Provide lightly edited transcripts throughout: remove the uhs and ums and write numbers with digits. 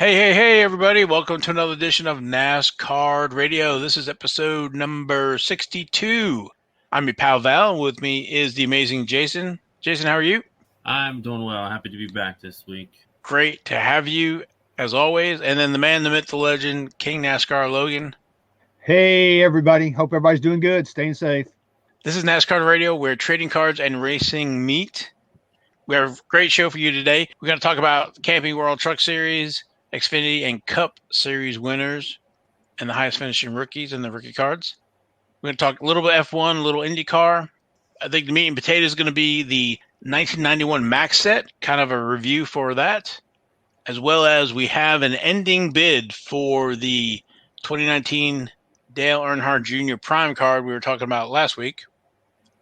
Hey, everybody. Welcome to another edition of NasCardRadio. This is episode number 62. I'm your pal Val. With me is the amazing Jason. Jason, how are you? I'm doing well. Happy to be back this week. Great to have you, as always. And then the man, the myth, the legend, King NASCAR Logan. Hey, everybody. Hope everybody's doing good, staying safe. This is NasCardRadio, where trading cards and racing meet. We have a great show for you today. We're going to talk about Camping World Truck Series, Xfinity and Cup Series winners, and the highest finishing rookies and the rookie cards. We're going to talk a little bit F1, a little IndyCar. I think the meat and potato is going to be the 1991 Maxx set, kind of a review for that, as well as we have an ending bid for the 2019 Dale Earnhardt Jr. Prime card we were talking about last week.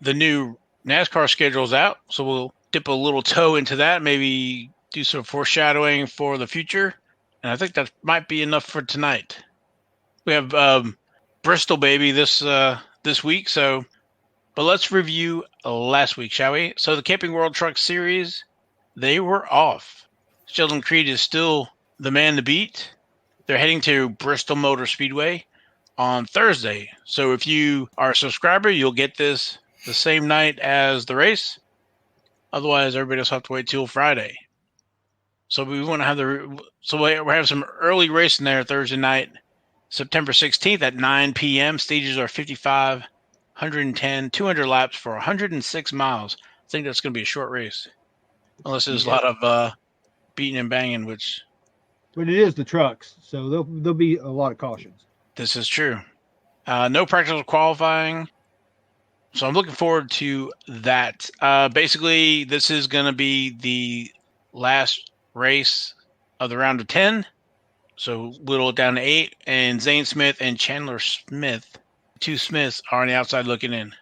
The new NASCAR schedule is out, so we'll dip a little toe into that, maybe do some foreshadowing for the future. And I think that might be enough for tonight. We have Bristol, baby, this week. But let's review last week, shall we? So the Camping World Truck Series, they were off. Sheldon Creed is still the man to beat. They're heading to Bristol Motor Speedway on Thursday. So if you are a subscriber, you'll get this the same night as the race. Otherwise, everybody else will have to wait till Friday. So we want to have we have some early racing there Thursday night, September 16th at 9 p.m. Stages are 55, 110, 200 laps for 106 miles. I think that's going to be a short race, unless there's a lot of beating and banging, But it is the trucks, so there'll be a lot of cautions. This is true. No practical qualifying. So I'm looking forward to that. Basically, this is going to be the last race of the round of 10. So whittle it down to 8. And Zane Smith and Chandler Smith, two Smiths, are on the outside looking in.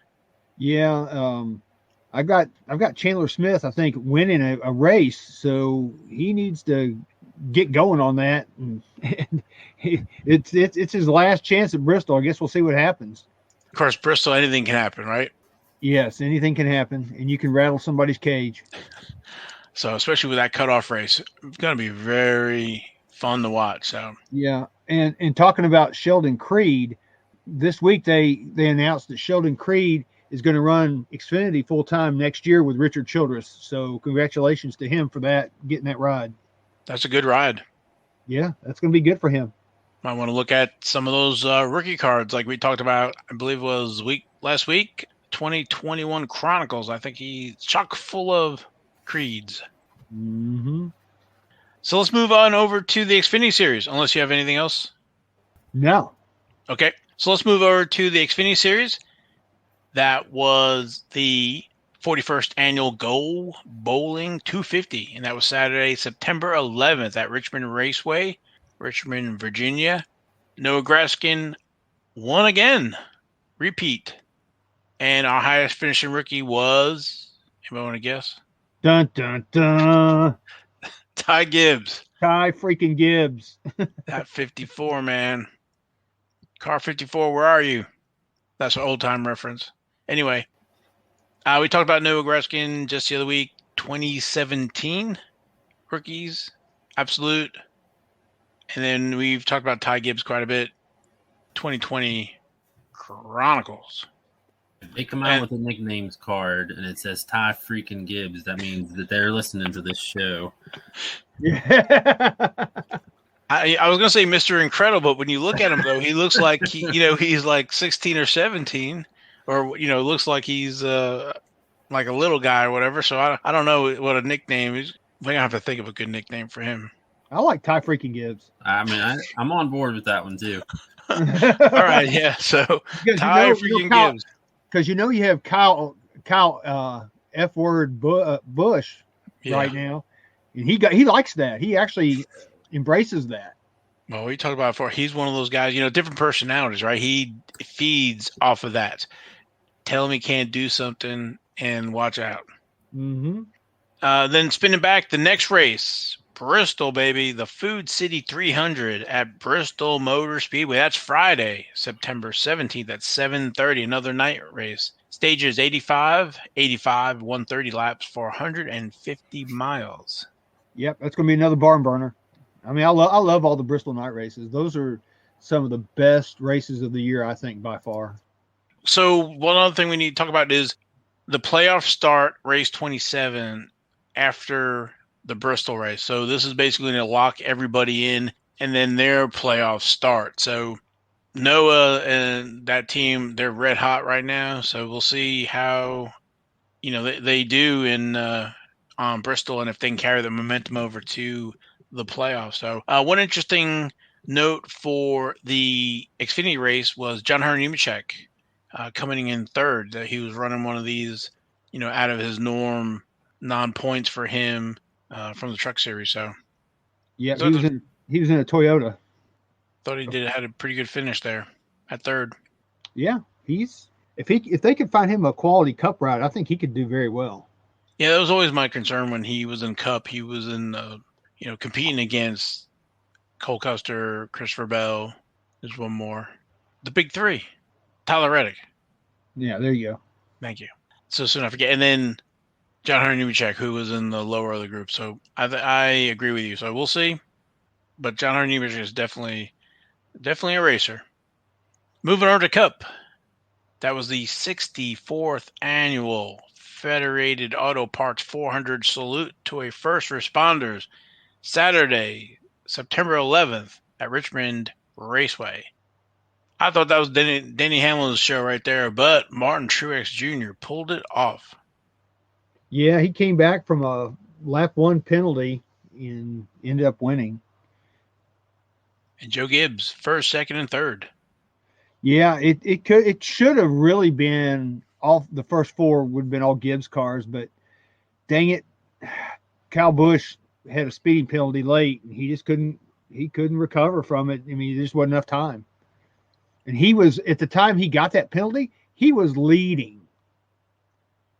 Yeah, I've got Chandler Smith, I think, winning a race, so he needs to get going on that. And it's his last chance at Bristol. I guess we'll see what happens. Of course, Bristol, anything can happen, right? Yes, anything can happen, and you can rattle somebody's cage. So especially with that cutoff race, it's going to be very fun to watch. So yeah, and talking about Sheldon Creed, this week they announced that Sheldon Creed is going to run Xfinity full time next year with Richard Childress. So congratulations to him for that, getting that ride. That's a good ride. Yeah, that's going to be good for him. Might want to look at some of those rookie cards like we talked about, I believe it was last week, 2021 Chronicles. I think he's chock full of Creeds. Mm-hmm. So let's move on over to the Xfinity Series, unless you have anything else. No. Okay, so let's move over to the Xfinity Series. That was the 41st Annual Go Bowling 250, and that was Saturday, September 11th at Richmond Raceway, Richmond, Virginia. Noah Gragson won again. Repeat. And our highest finishing rookie was, anybody want to guess? Dun, dun, dun. Ty Gibbs. Ty freaking Gibbs. That 54, man. Car 54, where are you? That's an old-time reference. Anyway, we talked about Noah Gragson just the other week. 2017 rookies. Absolute. And then we've talked about Ty Gibbs quite a bit. 2020 Chronicles. If they come out with a nicknames card and it says Ty freaking Gibbs, that means that they're listening to this show. Yeah. I was going to say Mr. Incredible, but when you look at him, though, he looks like he's like 16 or 17, or, looks like he's like a little guy or whatever. So I don't know what a nickname is. We're going to have to think of a good nickname for him. I like Ty freaking Gibbs. I mean, I'm on board with that one, too. All right, yeah. So Ty freaking Gibbs. Because you have Kyle F word Bush right now, and he likes that. He actually embraces that. Well, we talked about it before. He's one of those guys, different personalities, right? He feeds off of that. Tell him he can't do something and watch out. Mm-hmm. Then spinning back, the next race, Bristol, baby, the Food City 300 at Bristol Motor Speedway. That's Friday, September 17th at 7:30, another night race. Stages 85, 130 laps for 150 miles. Yep, that's going to be another barn burner. I mean, I love all the Bristol night races. Those are some of the best races of the year, I think, by far. So one other thing we need to talk about is the playoffs start race 27 after the Bristol race. So this is basically going to lock everybody in, and then their playoffs start. So Noah and that team, they're red hot right now. So we'll see how, they do in on Bristol, and if they can carry the momentum over to the playoffs. So one interesting note for the Xfinity race was John Hunter Nemechek coming in third. He was running one of these, out of his norm, non-points for him from the Truck Series. So yeah, he was in a Toyota. Thought he had a pretty good finish there at third. Yeah, if they could find him a quality Cup ride, I think he could do very well. Yeah, that was always my concern when he was in Cup. He was in, competing against Cole Custer, Christopher Bell. There's one more. The big three. Tyler Reddick. Yeah, there you go. Thank you. So soon I forget. And then John Hunter Nemechek, who was in the lower of the group. So I agree with you. So we'll see. But John Hunter Nemechek is definitely a racer. Moving over to Cup. That was the 64th annual Federated Auto Parts 400 salute to a first responders Saturday, September 11th at Richmond Raceway. I thought that was Denny Hamlin's show right there, but Martin Truex Jr. pulled it off. Yeah, he came back from a lap 1 penalty and ended up winning. And Joe Gibbs, first, second, and third. Yeah, it should have really been all the first 4 would have been all Gibbs cars, but dang it, Kyle Busch had a speeding penalty late, and he just couldn't recover from it. I mean, there just wasn't enough time. And he was, at the time he got that penalty, he was leading.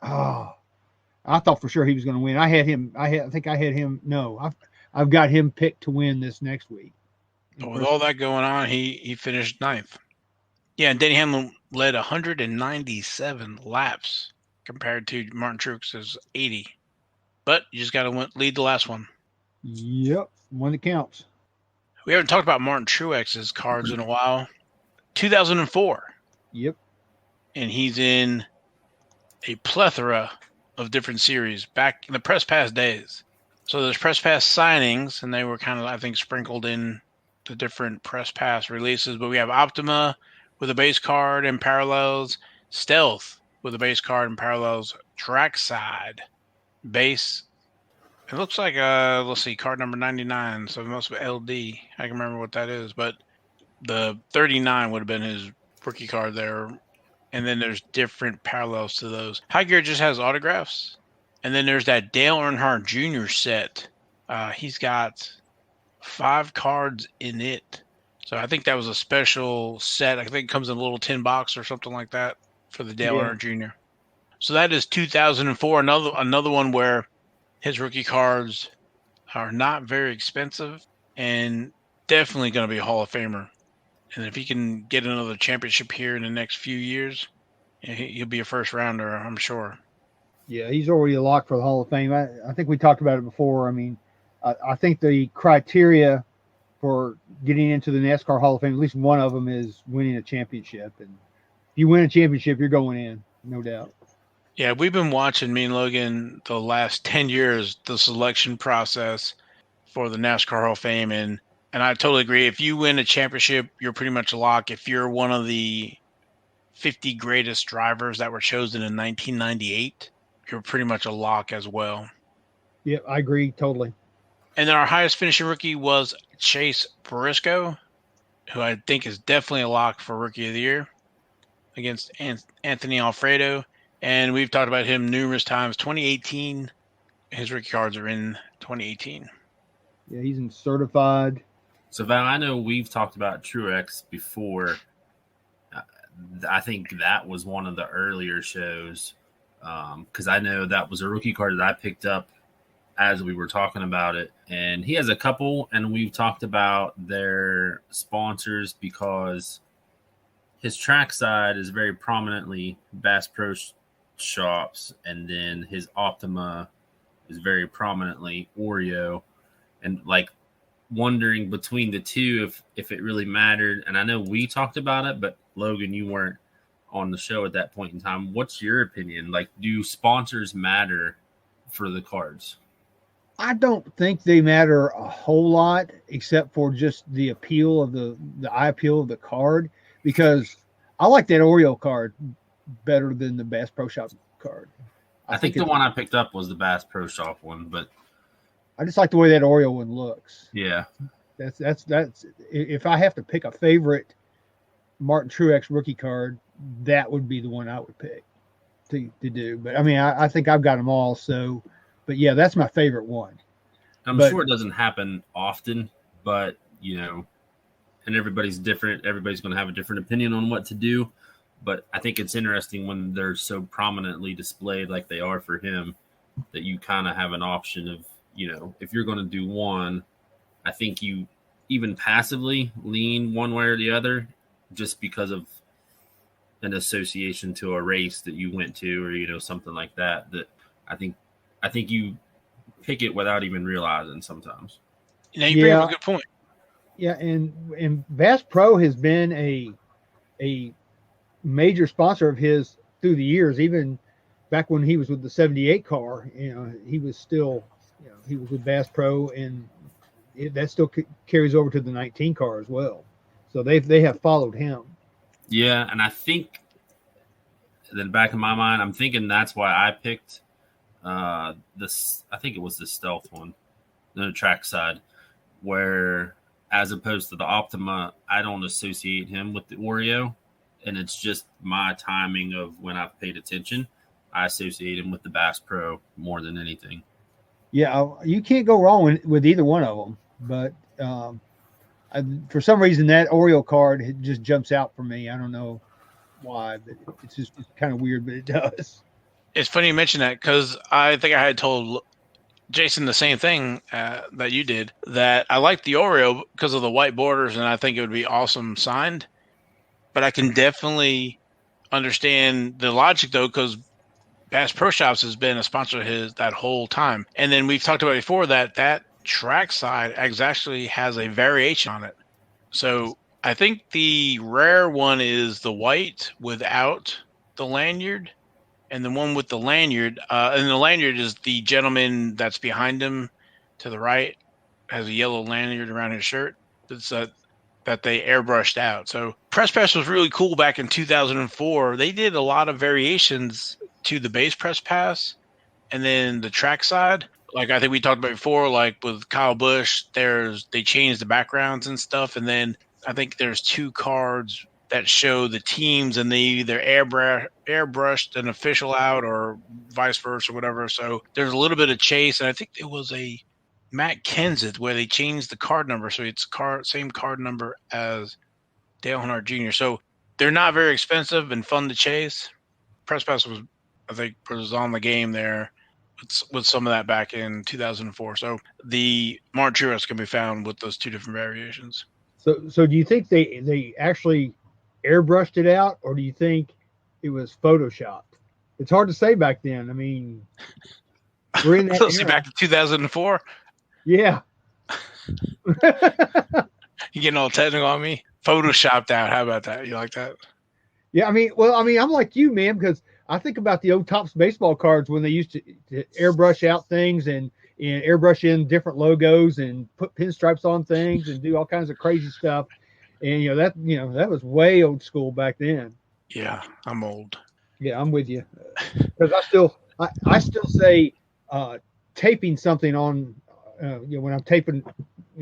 Oh, I thought for sure he was going to win. I've got him picked to win this next week. With all that going on, he finished 9th. Yeah, and Denny Hamlin led 197 laps compared to Martin Truex's 80. But you just got to lead the last one. Yep, one that counts. We haven't talked about Martin Truex's cards in a while. 2004. Yep. And he's in a plethora of different series back in the Press Pass days. So there's Press Pass signings, and they were kind of, I think, sprinkled in the different Press Pass releases. But we have Optima with a base card and parallels, Stealth with a base card and parallels, Trackside base. It looks like, let's see, card number 99, so it must be LD. I can remember what that is, but the 39 would have been his rookie card there. And then there's different parallels to those. High Gear just has autographs. And then there's that Dale Earnhardt Jr. set. He's got 5 cards in it. So I think that was a special set. I think it comes in a little tin box or something like that for the Dale Earnhardt Jr. So that is 2004. Another one where his rookie cards are not very expensive and definitely going to be a Hall of Famer. And if he can get another championship here in the next few years, he'll be a first rounder, I'm sure. Yeah, he's already a lock for the Hall of Fame. I think we talked about it before. I mean, I think the criteria for getting into the NASCAR Hall of Fame, at least one of them is winning a championship. And if you win a championship, you're going in, no doubt. Yeah, we've been watching, me and Logan, the last 10 years, the selection process for the NASCAR Hall of Fame. And I totally agree. If you win a championship, you're pretty much a lock. If you're one of the 50 greatest drivers that were chosen in 1998, you're pretty much a lock as well. Yeah, I agree totally. And then our highest finishing rookie was Chase Briscoe, who I think is definitely a lock for Rookie of the Year against Anthony Alfredo. And we've talked about him numerous times. 2018, his rookie cards are in 2018. Yeah, he's in certified. So, Val, I know we've talked about Truex before. I think that was one of the earlier shows because I know that was a rookie card that I picked up as we were talking about it. And he has a couple, and we've talked about their sponsors because his trackside is very prominently Bass Pro Shops, and then his Optima is very prominently Oreo. And like wondering between the two if it really mattered. And I know we talked about it, but Logan, you weren't on the show at that point in time. What's your opinion? Like, do sponsors matter for the cards? I don't think they matter a whole lot, except for just the appeal of the eye appeal of the card, because I like that Oreo card better than the Bass Pro Shop card. I think the one I picked up was the Bass Pro Shop one, but I just like the way that Oreo one looks. Yeah. That's if I have to pick a favorite Martin Truex rookie card, that would be the one I would pick to do. But I mean, I think I've got them all. So, but yeah, that's my favorite one. I'm sure it doesn't happen often, but and everybody's different. Everybody's going to have a different opinion on what to do. But I think it's interesting when they're so prominently displayed like they are for him, that you kind of have an option of, if you're going to do one, I think you even passively lean one way or the other just because of an association to a race that you went to, or, something like that, that I think you pick it without even realizing sometimes. You bring up a good point. Yeah. And Bass Pro has been a major sponsor of his through the years, even back when he was with the 78 car, he was still, he was with Bass Pro, and that still carries over to the 19 car as well. So they have followed him. Yeah, and I think in the back of my mind, I'm thinking that's why I picked this. I think it was the Stealth one, the track side, where as opposed to the Optima, I don't associate him with the Oreo, and it's just my timing of when I've paid attention. I associate him with the Bass Pro more than anything. Yeah, you can't go wrong with either one of them, but for some reason that Oreo card just jumps out for me. I don't know why, but it's kind of weird, but it does. It's funny you mention that, because I think I had told Jason the same thing that you did, that I like the Oreo because of the white borders, and I think it would be awesome signed. But I can definitely understand the logic, though, because Bass Pro Shops has been a sponsor of his that whole time. And then we've talked about before that track side actually has a variation on it. So I think the rare one is the white without the lanyard, and the one with the lanyard. And the lanyard is the gentleman that's behind him to the right, has a yellow lanyard around his shirt. It's that they airbrushed out. So Press Pass was really cool back in 2004. They did a lot of variations to the base Press Pass, and then the track side. Like I think we talked about before, like with Kyle Busch, they changed the backgrounds and stuff. And then I think there's 2 cards that show the teams, and they either airbrushed an official out or vice versa or whatever. So there's a little bit of chase. And I think it was a Matt Kenseth where they changed the card number. So it's same card number as Dale Earnhardt Jr. So they're not very expensive and fun to chase. Press Pass was on the game there with some of that back in 2004. So the Martin Truex can be found with those 2 different variations. So do you think they actually airbrushed it out, or do you think it was photoshopped? It's hard to say back then. I mean, we're in that see, back to 2004. Yeah. You getting all technical on me? Photoshopped out. How about that? You like that? Yeah, I mean, I'm like you, man, because I think about the old Topps baseball cards when they used to airbrush out things and airbrush in different logos and put pinstripes on things and do all kinds of crazy stuff. And that was way old school back then. Yeah, I'm old. Yeah, I'm with you. Because I still say taping something on. When I'm taping,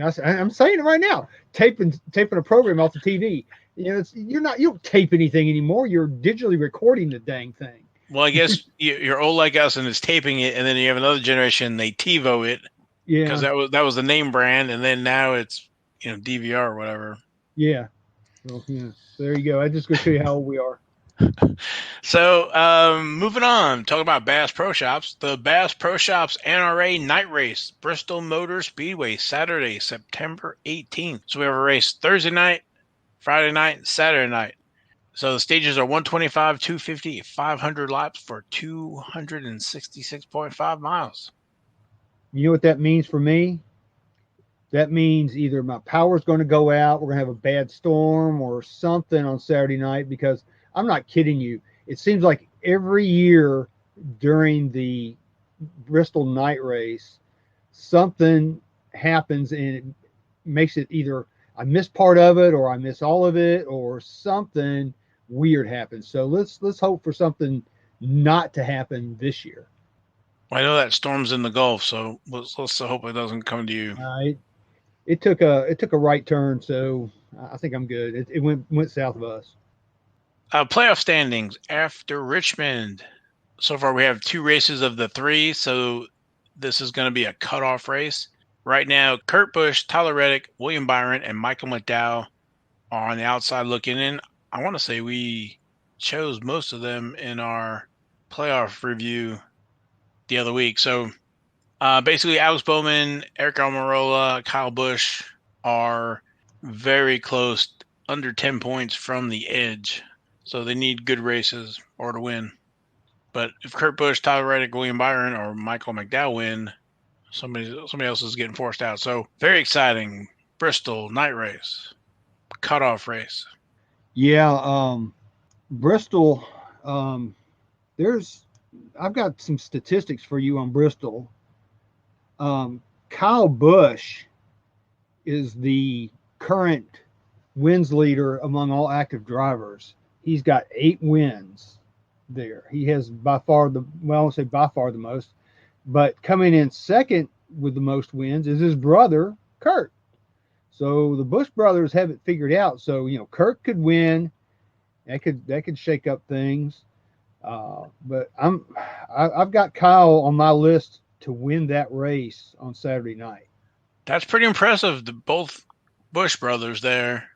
I'm saying it right now. Taping a program off the TV. You don't tape anything anymore. You're digitally recording the dang thing. Well, I guess you're old like us, and it's taping it, and then you have another generation, they TiVo it. Yeah. Because that was the name brand, and then now it's DVR or whatever. Yeah. Well, yeah. So there you go. I just go show you how old we are. So moving on, talking about Bass Pro Shops. The Bass Pro Shops NRA Night Race, Bristol Motor Speedway, Saturday, September 18th. So we have a race Thursday night, Friday night, and Saturday night. So the stages are 125, 250, 500 laps for 266.5 miles. You know what that means for me? that means either my power's going to go out, we're going to have a bad storm or something on Saturday night, because I'm not kidding you. It seems like every year during the Bristol night race, something happens and it makes it either I miss part of it or I miss all of it or something weird happens. So let's hope for something not to happen this year. I know that storm's in the Gulf, so let's hope it doesn't come to you. It took a right turn, so I think I'm good. It went south of us. Playoff standings after Richmond. So far, we have 2 races of the 3, so this is going to be a cutoff race. Right now, Kurt Busch, Tyler Reddick, William Byron, and Michael McDowell are on the outside looking in. I want to say we chose most of them in our playoff review the other week. So basically, Alex Bowman, Eric Almirola, Kyle Busch are very close, under 10 points from the edge. So they need good races or to win. But if Kurt Busch, Tyler Reddick, William Byron, or Michael McDowell win, somebody else is getting forced out. So very exciting. Bristol night race, cutoff race. Yeah, Bristol. I've got some statistics for you on Bristol. Kyle Busch is the current wins leader among all active drivers. He's got 8 wins there. He has by far I won't say by far the most, but coming in second with the most wins is his brother, Kurt. So the Busch brothers have it figured out. So, Kurt could win. That could shake up things. But I've got Kyle on my list to win that race on Saturday night. That's pretty impressive. Both Busch brothers there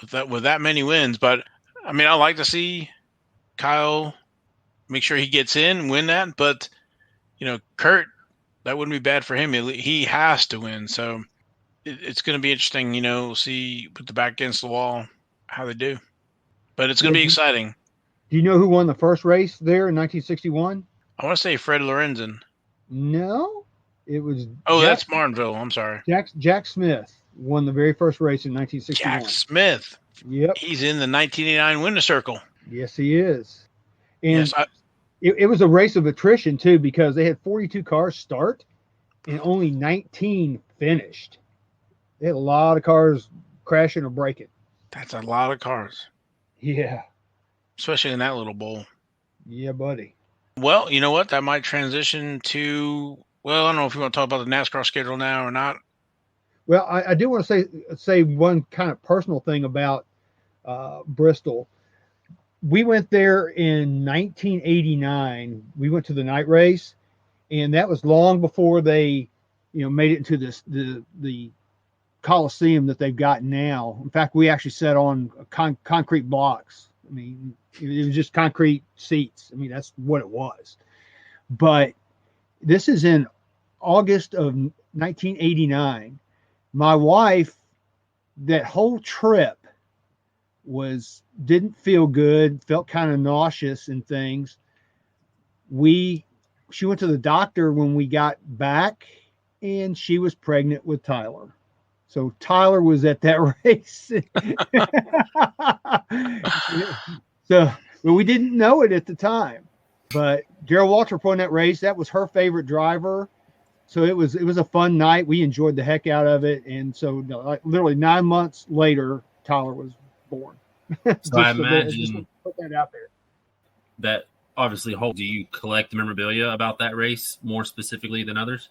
with that many wins. But I mean, I like to see Kyle make sure he gets in, win that. But Kurt, that wouldn't be bad for him. He has to win. So it's going to be interesting. We'll see, put the back against the wall, how they do. But it's going to be exciting. Do you know who won the first race there in 1961? I want to say Fred Lorenzen. No, it was. That's Martinville. I'm sorry. Jack Smith won the very first race in 1961. Jack Smith. Yep. He's in the 1989 winner's circle. Yes, he is. And yes, it was a race of attrition, too, because they had 42 cars start and only 19 finished. They had a lot of cars crashing or breaking. That's a lot of cars. Yeah. Especially in that little bowl. Yeah, buddy. Well, you know what? That might transition to, I don't know if you want to talk about the NASCAR schedule now or not. Well, I do want to say one kind of personal thing about Bristol. We went there in 1989. We went to the night race, and that was long before they, made it into the Coliseum that they've got now. In fact, we actually sat on concrete blocks. I mean, it was just concrete seats. I mean, that's what it was. But this is in August of 1989. My wife, that whole trip didn't feel good, felt kind of nauseous and things. She went to the doctor when we got back, and she was pregnant with Tyler. So Tyler was at that race. But we didn't know it at the time. But Darrell Waltrip won that race. That was her favorite driver. So it was a fun night. We enjoyed the heck out of it. And so literally 9 months later, Tyler was born. So I imagine just put that out there. That obviously, do you collect memorabilia about that race more specifically than others?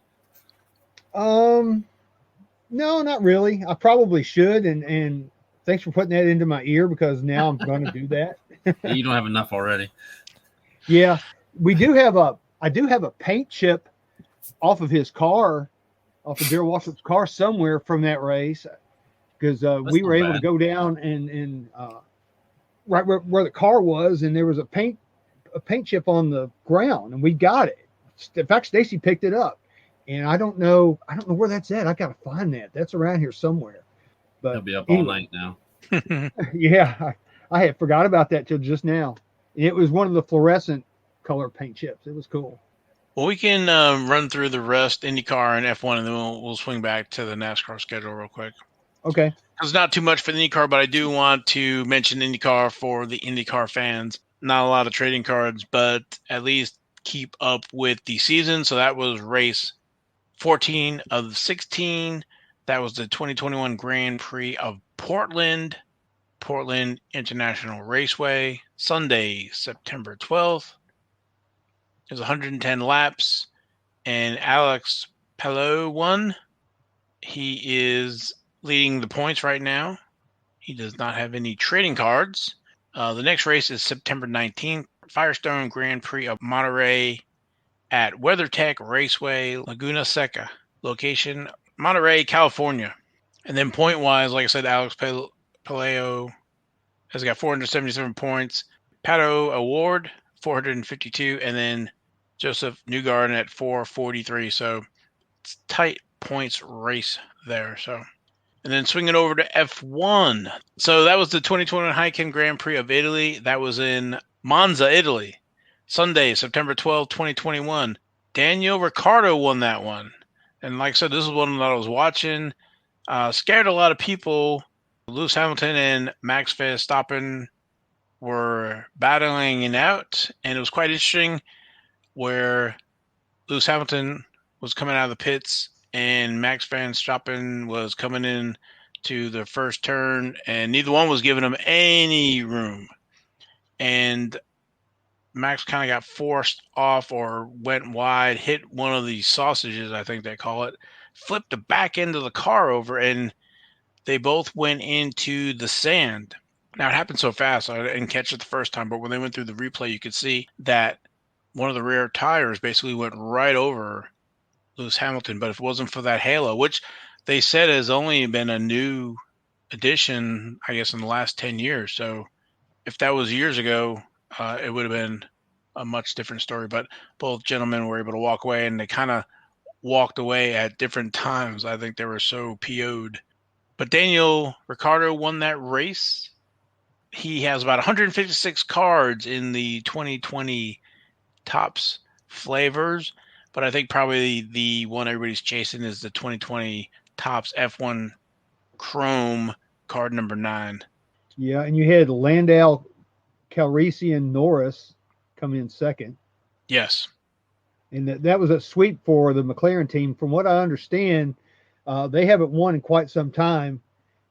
No, not really. I probably should. And thanks for putting that into my ear, because now I'm going to do that. You don't have enough already. Yeah, I do have a paint chip off of his car, off of Darrell Waltrip's car somewhere from that race, because we were able to go down and right where the car was, and there was a paint chip on the ground, and we got it. In fact, Stacy picked it up, and I don't know where that's at. I got to find that. That's around here somewhere. But he'll be up all night now. Yeah, I had forgot about that till just now. It was one of the fluorescent color paint chips. It was cool. Well, we can run through the rest, IndyCar and F1, and then we'll swing back to the NASCAR schedule real quick. Okay. It's not too much for the IndyCar, but I do want to mention IndyCar for the IndyCar fans. Not a lot of trading cards, but at least keep up with the season. So that was race 14 of 16. That was the 2021 Grand Prix of Portland International Raceway, Sunday, September 12th. It was 110 laps, and Alex Palou won. He is leading the points right now. He does not have any trading cards. The next race is September 19th, Firestone Grand Prix of Monterey at WeatherTech Raceway, Laguna Seca. Location, Monterey, California. And then point-wise, like I said, Alex Palou has got 477 points. Pato Award, 452. And then Joseph Newgarden at 443. So it's tight points race there. So, and then swinging over to F1. So that was the 2021 Heineken Grand Prix of Italy. That was in Monza, Italy. Sunday, September 12, 2021. Daniel Ricciardo won that one. And like I said, this is one that I was watching. Scared a lot of people. Lewis Hamilton and Max Verstappen were battling it out. And it was quite interesting where Lewis Hamilton was coming out of the pits and Max Verstappen was coming in to the first turn, and neither one was giving him any room. And Max kind of got forced off or went wide, hit one of these sausages, I think they call it, flipped the back end of the car over, and they both went into the sand. Now, it happened so fast, I didn't catch it the first time, but when they went through the replay, you could see that one of the rear tires basically went right over Lewis Hamilton. But if it wasn't for that halo, which they said has only been a new addition, I guess, in the last 10 years. So if that was years ago, it would have been a much different story. But both gentlemen were able to walk away, and they kind of walked away at different times. I think they were so PO'd. But Daniel Ricciardo won that race. He has about 156 cards in the 2020 Topps flavors, but I think probably the one everybody's chasing is the 2020 Topps F1 Chrome card number 9. Yeah, and you had Landau, Calrissian, and Norris come in second. Yes. And that was a sweep for the McLaren team. From what I understand, they haven't won in quite some time.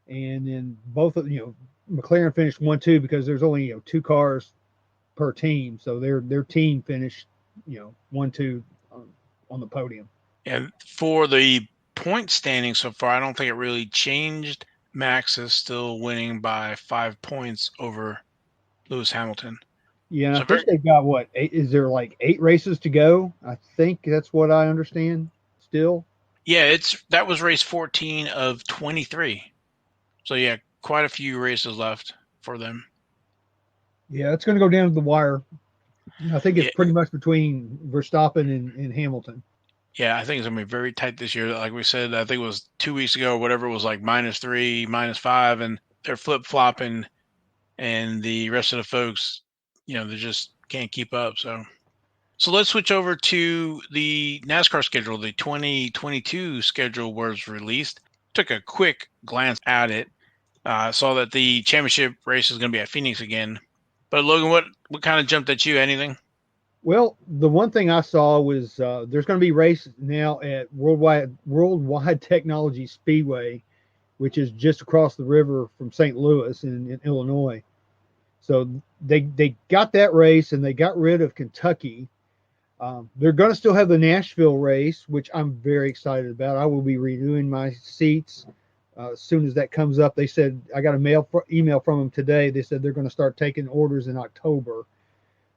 And then both of McLaren finished 1-2 because there's only 2 cars per team, so their team finished 1-2 on the podium. And for the point standing so far, I don't think it really changed. Max is still winning by 5 points over Lewis Hamilton. Yeah, so I think they've got what? 8, is there like 8 races to go? I think that's what I understand still. Yeah, that was race 14 of 23. So yeah, quite a few races left for them. Yeah, it's going to go down to the wire. I think it's pretty much between Verstappen and Hamilton. Yeah, I think it's going to be very tight this year. Like we said, I think it was 2 weeks ago or whatever, it was like -3, -5, and they're flip-flopping, and the rest of the folks, they just can't keep up. So let's switch over to the NASCAR schedule. The 2022 schedule was released. Took a quick glance at it. Saw that the championship race is going to be at Phoenix again. But Logan, what kind of jumped at you? Anything? Well, the one thing I saw was there's going to be races now at Worldwide Technology Speedway, which is just across the river from St. Louis in Illinois. So they got that race, and they got rid of Kentucky. They're going to still have the Nashville race, which I'm very excited about. I will be renewing my seats as soon as that comes up. They said, I got an email from them today. They said they're going to start taking orders in October.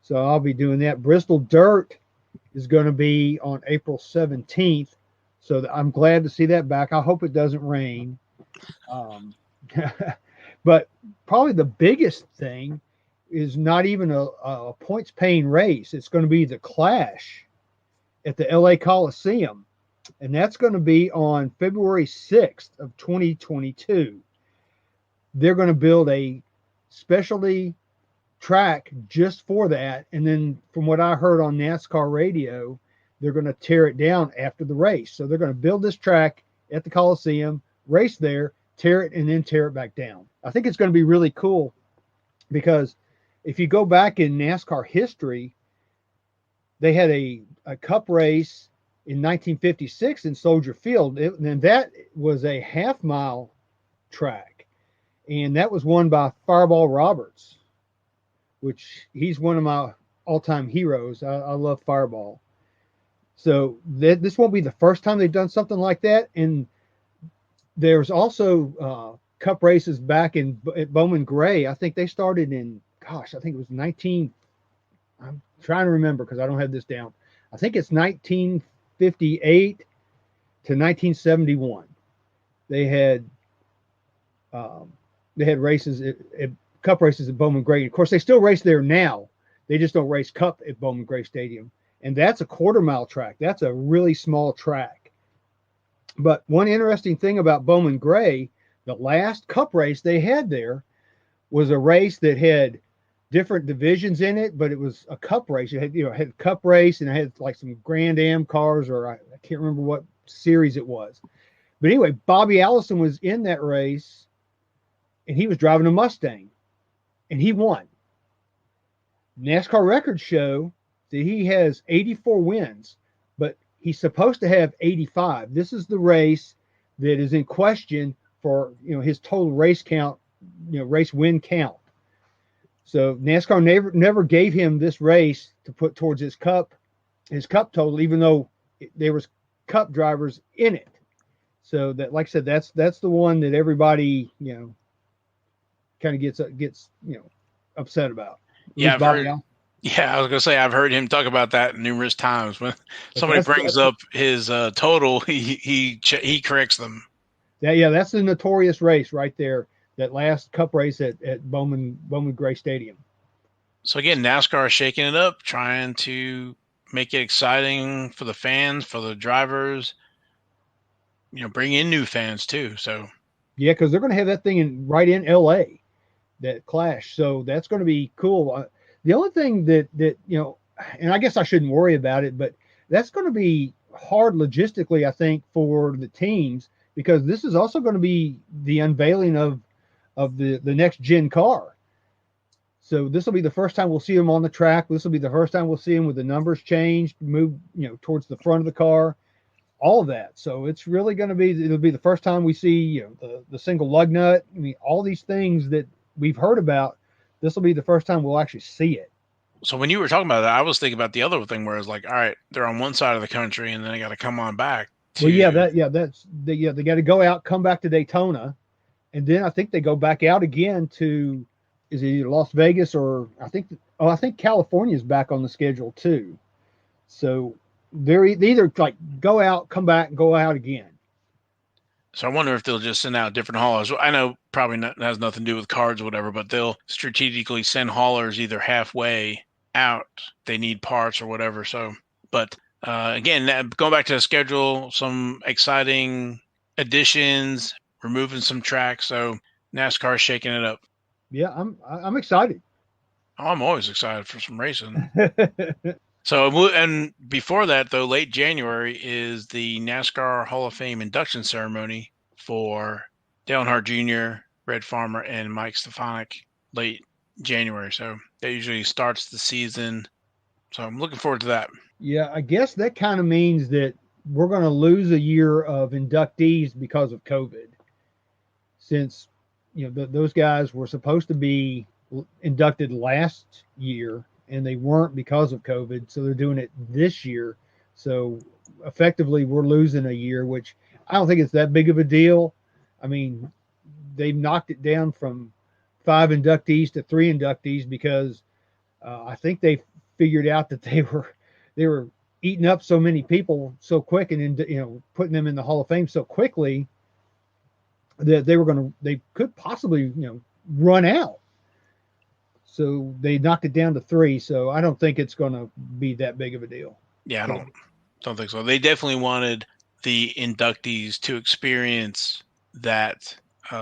So I'll be doing that. Bristol Dirt is going to be on April 17th. So I'm glad to see that back. I hope it doesn't rain. But probably the biggest thing is not even a points paying race. It's going to be the Clash at the LA Coliseum. And that's going to be on February 6th of 2022. They're going to build a specialty track just for that. And then from what I heard on NasCar Radio, they're going to tear it down after the race. So they're going to build this track at the Coliseum, race there, tear it, and then tear it back down. I think it's going to be really cool because if you go back in NASCAR history, they had a cup race in 1956 in Soldier Field, and that was a half-mile track, and that was won by Fireball Roberts, which he's one of my all-time heroes. I love Fireball. So this won't be the first time they've done something like that. And there's also cup races back at Bowman Gray. I think they started in, I think it was I'm trying to remember because I don't have this down. I think it's 1958 to 1971. They had races at cup races at Bowman Gray. Of course, they still race there now. They just don't race cup at Bowman Gray Stadium. And that's a quarter-mile track. That's a really small track. But one interesting thing about Bowman Gray, the last cup race they had there was a race that had different divisions in it, but it was a cup race. It had, had a cup race, and it had like some Grand Am cars, or I can't remember what series it was. But anyway, Bobby Allison was in that race, and he was driving a Mustang, and he won. NASCAR records show that he has 84 wins, but he's supposed to have 85. This is the race that is in question for his total race count, race win count. So NASCAR never gave him this race to put towards his cup total, even though there was cup drivers in it. So that, like I said, that's the one that everybody kind of gets upset about. Yeah, I was gonna say I've heard him talk about that numerous times. When somebody brings up his total, he corrects them. That's the notorious race right there. That last cup race at Bowman Gray Stadium. So again, NASCAR is shaking it up, trying to make it exciting for the fans, for the drivers. Bring in new fans too. So yeah, because they're going to have that thing right in LA, that Clash. So that's going to be cool. The only thing that and I guess I shouldn't worry about it, but that's going to be hard logistically, I think, for the teams, because this is also going to be the unveiling of the next gen car. So this will be the first time we'll see them on the track. This will be the first time we'll see them with the numbers changed, moved, towards the front of the car, all of that. So it's really going to be, it'll be the first time we see, the single lug nut. I mean, all these things that we've heard about, this will be the first time we'll actually see it. So when you were talking about that, I was thinking about the other thing where it's like, all right, they're on one side of the country and then they got to come on back. They got to go out, come back to Daytona. And then I think they go back out again to, is it either Las Vegas or I think California is back on the schedule too. So they either like go out, come back, and go out again. So I wonder if they'll just send out different haulers. I know probably has nothing to do with cards or whatever, but they'll strategically send haulers either halfway out. They need parts or whatever. So, but again, going back to the schedule, some exciting additions, removing some tracks. So NASCAR shaking it up. Yeah, I'm excited. I'm always excited for some racing. So, and before that, though, late January is the NASCAR Hall of Fame induction ceremony for Dale Earnhardt Jr., Red Farmer, and Mike Stefanik late January. So that usually starts the season. So I'm looking forward to that. Yeah, I guess that kind of means that we're going to lose a year of inductees because of COVID. Since, those guys were supposed to be inducted last year, and they weren't because of COVID, so they're doing it this year. So effectively, we're losing a year, which I don't think it's that big of a deal. I mean, they've knocked it down from 5 inductees to 3 inductees because I think they figured out that they were eating up so many people so quick, and putting them in the Hall of Fame so quickly that they could possibly run out. So they knocked it down to 3. So I don't think it's going to be that big of a deal. Yeah, I don't think so. They definitely wanted the inductees to experience that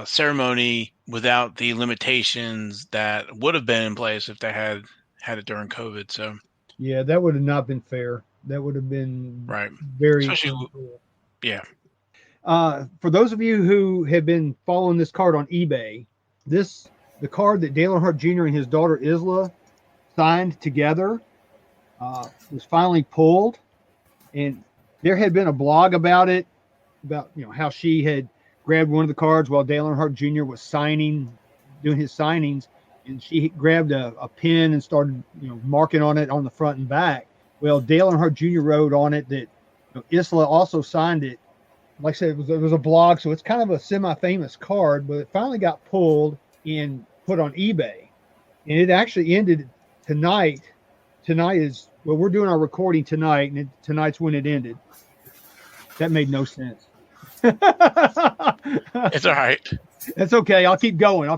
ceremony without the limitations that would have been in place if they had it during COVID. So yeah, that would have not been fair. That would have been Right. very Especially, cool. yeah. For those of you who have been following this card on eBay, the card that Dale Earnhardt Jr. and his daughter Isla signed together was finally pulled, and there had been a blog about it, about how she had grabbed one of the cards while Dale Earnhardt Jr. was doing his signings, and she grabbed a pen and started marking on it on the front and back. Well, Dale Earnhardt Jr. wrote on it that Isla also signed it. Like I said, it was a blog, so it's kind of a semi-famous card, but it finally got pulled and put on eBay. And it actually ended tonight. Tonight is, we're doing our recording tonight, and tonight's when it ended. That made no sense. It's all right. That's okay. I'll keep going.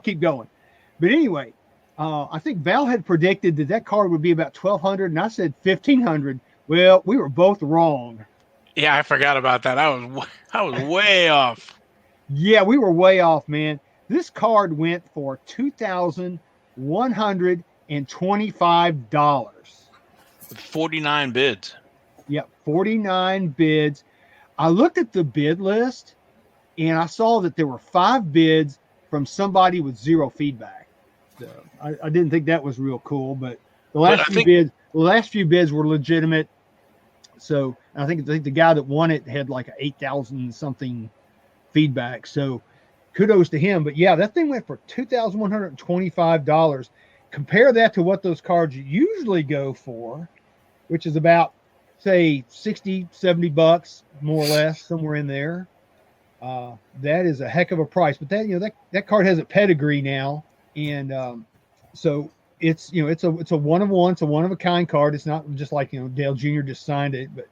But anyway, I think Val had predicted that card would be about $1,200, and I said $1,500. Well, we were both wrong. Yeah, I forgot about that. I was way off. Yeah, we were way off, man. This card went for $2,125. With 49 bids. Yep, 49 bids. I looked at the bid list, and I saw that there were 5 bids from somebody with 0 feedback. So I didn't think that was real cool, but the last few bids were legitimate. So I think the guy that won it had like 8,000 something feedback. So kudos to him. But yeah, that thing went for $2,125. Compare that to what those cards usually go for, which is about, say, $60-$70, more or less, somewhere in there. That is a heck of a price. But that card has a pedigree now, and so it's it's a one of one, it's a one of a kind card. It's not just like Dale Jr. just signed it, but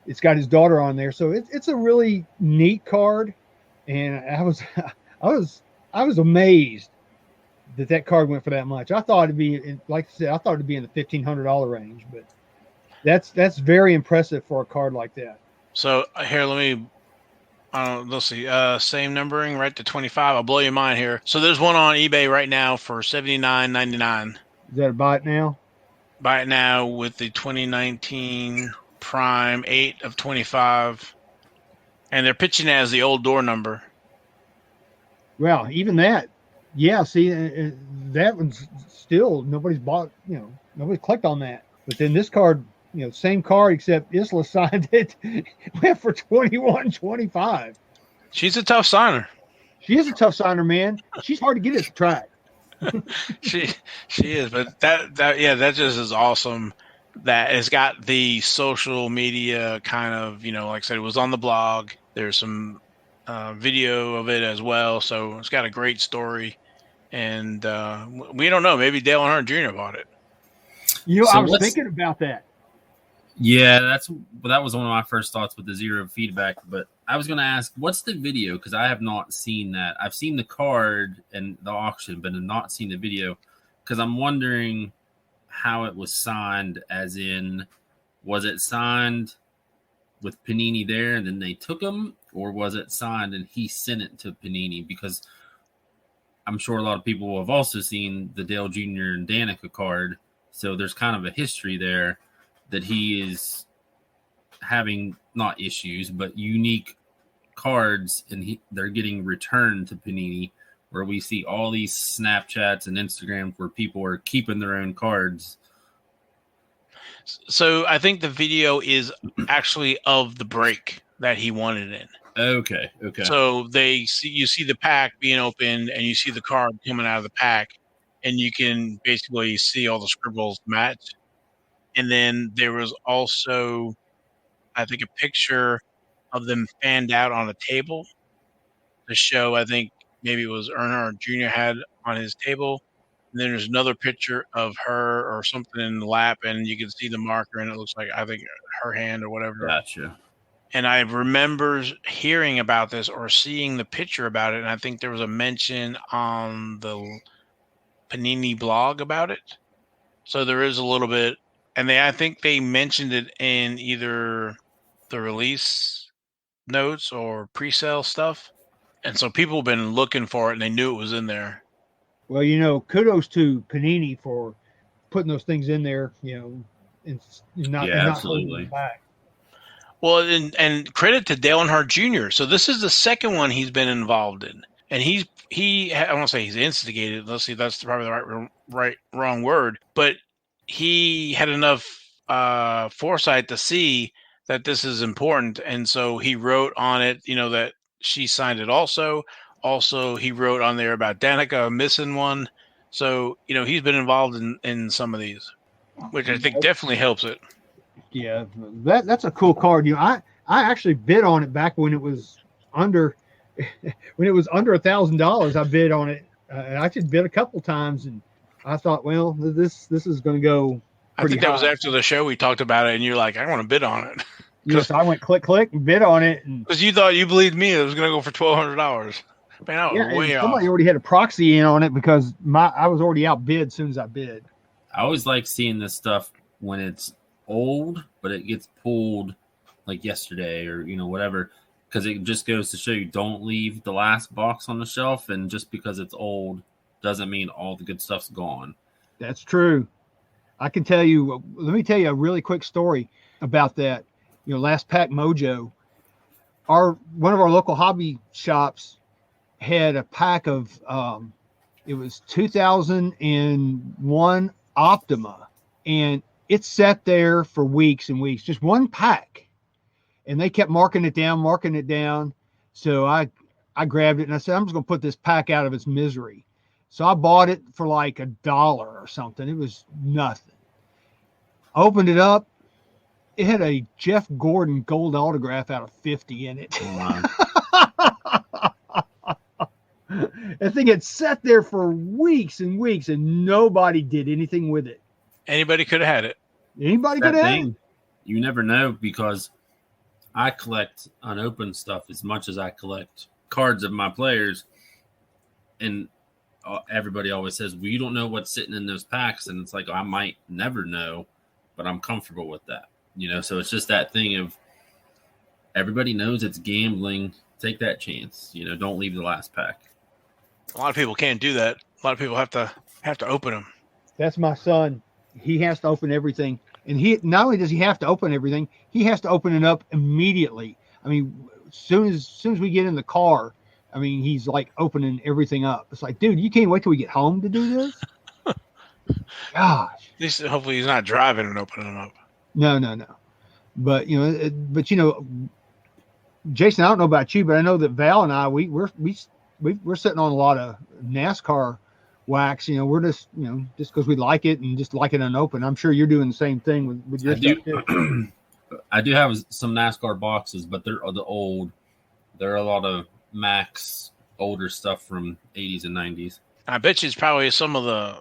it's got his daughter on there. So it's a really neat card, and I was amazed that card went for that much. I thought it'd be, like I said, I thought it'd be in the $1,500 range, but that's very impressive for a card like that. So here, let's see. Same numbering, right to 25. I'll blow your mind here. So there's one on eBay right now for $79.99. Is that a buy it now? Buy it now with the 2019 Prime 8 of 25, and they're pitching it as the old door number. Well, even that, yeah. See, that one's still nobody's bought. Nobody clicked on that. But then this card, same card except Isla signed it, went for $21.25. She's a tough signer. She is a tough signer, man. She's hard to get at the track. she is, but that just is awesome. That it's got the social media kind of, like I said, it was on the blog. There's some video of it as well, so it's got a great story. And we don't know. Maybe Dale Earnhardt Jr. bought it. I was thinking about that. Yeah, that was one of my first thoughts with the 0 feedback. But I was going to ask, what's the video? Because I have not seen that. I've seen the card and the auction, but have not seen the video. Because I'm wondering how it was signed, as in, was it signed with Panini there and then they took him? Or was it signed and he sent it to Panini? Because I'm sure a lot of people have also seen the Dale Jr. and Danica card. So there's kind of a history there that he is having, not issues, but unique cards, and they're getting returned to Panini, where we see all these Snapchats and Instagrams where people are keeping their own cards. So I think the video is actually of the break that he won it in. Okay. So you see the pack being opened, and you see the card coming out of the pack, and you can basically see all the scribbles match. And then there was also, I think, a picture of them fanned out on a table to show, I think maybe it was Earnhardt Jr. had on his table. And then there's another picture of her or something in the lap, and you can see the marker, and it looks like, I think, her hand or whatever. Gotcha. And I remember hearing about this or seeing the picture about it, and I think there was a mention on the Panini blog about it. So there is a little bit, and I think they mentioned it in either the release notes or pre-sale stuff. And so people have been looking for it, and they knew it was in there. Well, kudos to Panini for putting those things in there, and not holding absolutely. it back. Well, and credit to Dale Earnhardt Jr. So this is the second one he's been involved in, and I won't say he's instigated. Let's see, that's probably the wrong word, but he had enough foresight to see that this is important, and so he wrote on it, that she signed it also. Also, he wrote on there about Danica missing one. So, he's been involved in some of these, which I think definitely helps it. Yeah, that's a cool card. I actually bid on it back when it was under $1,000. I bid on it. I just bid a couple times, and I thought, well, this is going to go. I think that was after the show we talked about it, and you're like, I want to bid on it. Yes, I went click and bid on it, because you thought, you believed me, it was going to go for $1,200. Man, I was way off. Somebody already had a proxy in on it because I was already outbid as soon as I bid. I always like seeing this stuff when it's old, but it gets pulled like yesterday or whatever, because it just goes to show you don't leave the last box on the shelf, and just because it's old doesn't mean all the good stuff's gone. That's true. I can tell you. Let me tell you a really quick story about that. Last Pack Mojo, one of our local hobby shops had a pack of it was 2001 Optima, and it sat there for weeks and weeks, just one pack, and they kept marking it down. So I grabbed it and I said, I'm just gonna put this pack out of its misery. So I bought it for like $1 or something. It was nothing. I opened it up. It had a Jeff Gordon gold autograph out of 50 in it. Wow. I think it sat there for weeks and weeks, and nobody did anything with it. Anybody could have had it. Anybody could have had it. You never know, because I collect unopened stuff as much as I collect cards of my players, and everybody always says, well, you don't know what's sitting in those packs, and it's like, I might never know, but I'm comfortable with that. So it's just that thing of everybody knows it's gambling. Take that chance. Don't leave the last pack. A lot of people can't do that. A lot of people have to open them. That's my son. He has to open everything, and he not only does he have to open everything, he has to open it up immediately. I mean, as soon as we get in the car, I mean, he's like opening everything up. It's like, dude, you can't wait till we get home to do this. Gosh. At least hopefully he's not driving and opening them up. No. But Jason, I don't know about you, but I know that Val and I, we're sitting on a lot of NASCAR wax. We're just because we like it and just like it unopened. I'm sure you're doing the same thing with your stuff too. I do have some NASCAR boxes, but they're the old. There are a lot of Maxx older stuff from 80s and 90s. I bet you it's probably some of the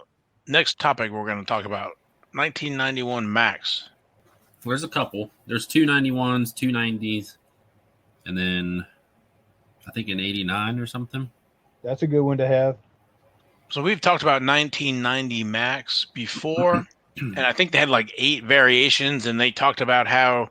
next topic we're going to talk about. 1991 Maxx. There's a couple. There's 291s, 290s, and then I think an 89 or something. That's a good one to have. So we've talked about 1990 Maxx before, and I think they had like 8 variations, and they talked about how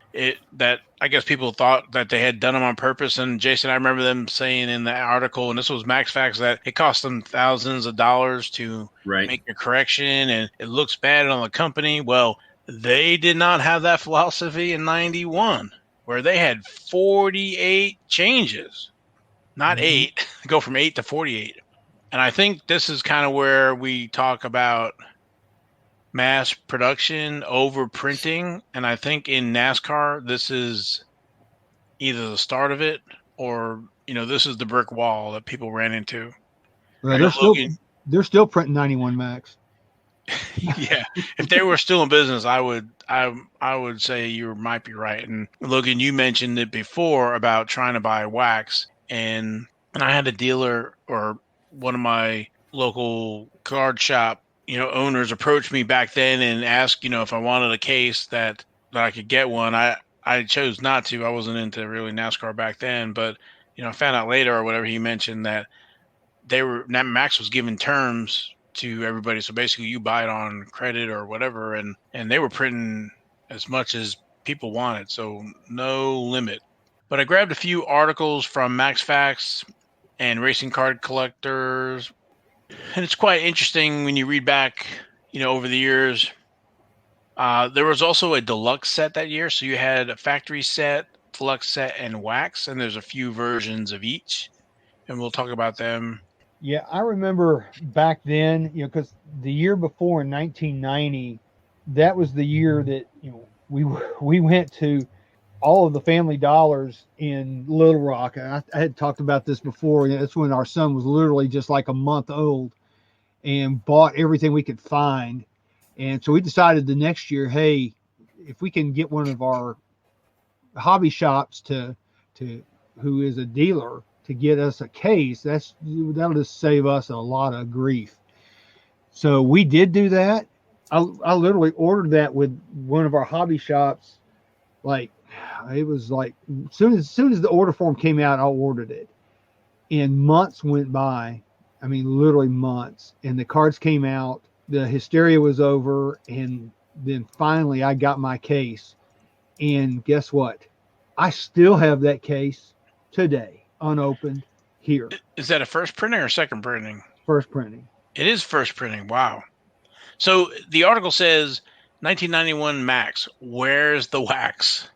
that I guess people thought that they had done them on purpose. And Jason, I remember them saying in the article, and this was Maxx Facts, that it cost them thousands of dollars to make a correction, and it looks bad on the company. Well, they did not have that philosophy in 91, where they had 48 changes, not 8, go from 8 to 48. And I think this is kind of where we talk about mass production over printing. And I think in NASCAR, this is either the start of it or, this is the brick wall that people ran into. Right. They're still printing 91 Maxx. Yeah, if they were still in business, I would say you might be right. And Logan, you mentioned it before about trying to buy wax, and I had a dealer or one of my local card shop, owners approached me back then and asked, if I wanted a case that I could get one. I chose not to. I wasn't into really NASCAR back then, but I found out later or whatever, he mentioned that Maxx was giving terms to everybody. So basically you buy it on credit or whatever, and they were printing as much as people wanted, so no limit. But I grabbed a few articles from Maxx Facts and Racing Card Collectors, and it's quite interesting when you read back, over the years. There was also a deluxe set that year. So you had a factory set, deluxe set, and wax. And there's a few versions of each. And we'll talk about them. Yeah, I remember back then, because the year before in 1990, that was the year that we went to all of the Family Dollars in Little Rock. I had talked about this before. That's when our son was literally just like a month old, and bought everything we could find. And so we decided the next year, hey, if we can get one of our hobby shops to who is a dealer to get us a case, that'll just save us a lot of grief. So we did do that. I literally ordered that with one of our hobby shops. Like, it was like as soon as the order form came out, I ordered it. And months went by. I mean, literally months. And the cards came out. The hysteria was over. And then finally I got my case. And guess what? I still have that case today, unopened here. Is that a first printing or second printing? First printing. It is first printing. Wow. So the article says 1991 Maxx, where's the wax?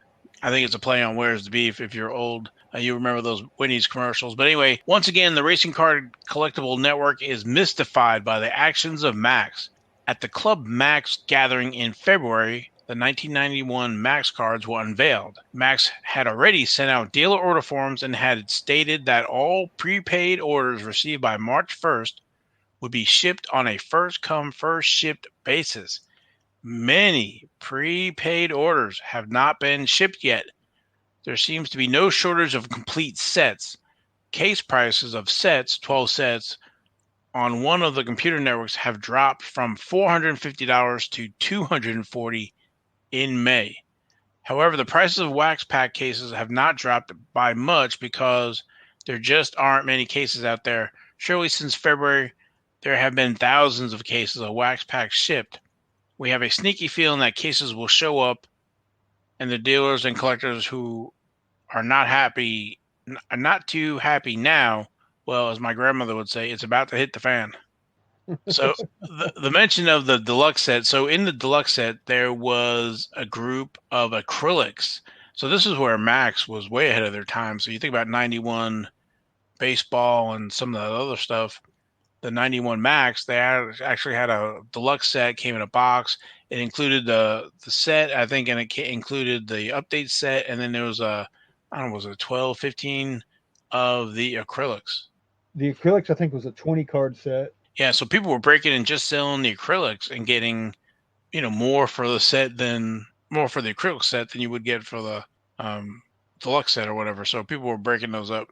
I think it's a play on where's the beef. If you're old, you remember those Winnie's commercials. But anyway, once again, the Racing Card Collectible Network is mystified by the actions of Maxx. At the Club Maxx gathering in February, the 1991 Maxx cards were unveiled. Maxx had already sent out dealer order forms and had stated that all prepaid orders received by March 1st would be shipped on a first-come, first-shipped basis. Many prepaid orders have not been shipped yet. There seems to be no shortage of complete sets. Case prices of sets, 12 sets, on one of the computer networks have dropped from $450 to $240 in May. However, the prices of wax pack cases have not dropped by much because there just aren't many cases out there. Surely since February, there have been thousands of cases of wax packs shipped. We have a sneaky feeling that cases will show up, and the dealers and collectors who are not too happy now, well, as my grandmother would say, it's about to hit the fan. So the mention of the deluxe set. So in the deluxe set, there was a group of acrylics. So this is where Maxx was way ahead of their time. So you think about 91 baseball and some of the other stuff. The 91 Maxx, they actually had a deluxe set, came in a box. It included the set, I think, and it included the update set. And then there was was it 12, 15 of the acrylics. The acrylics, I think, was a 20 card set. Yeah, so people were breaking and just selling the acrylics and getting, more for the acrylic set than you would get for the deluxe set or whatever. So people were breaking those up.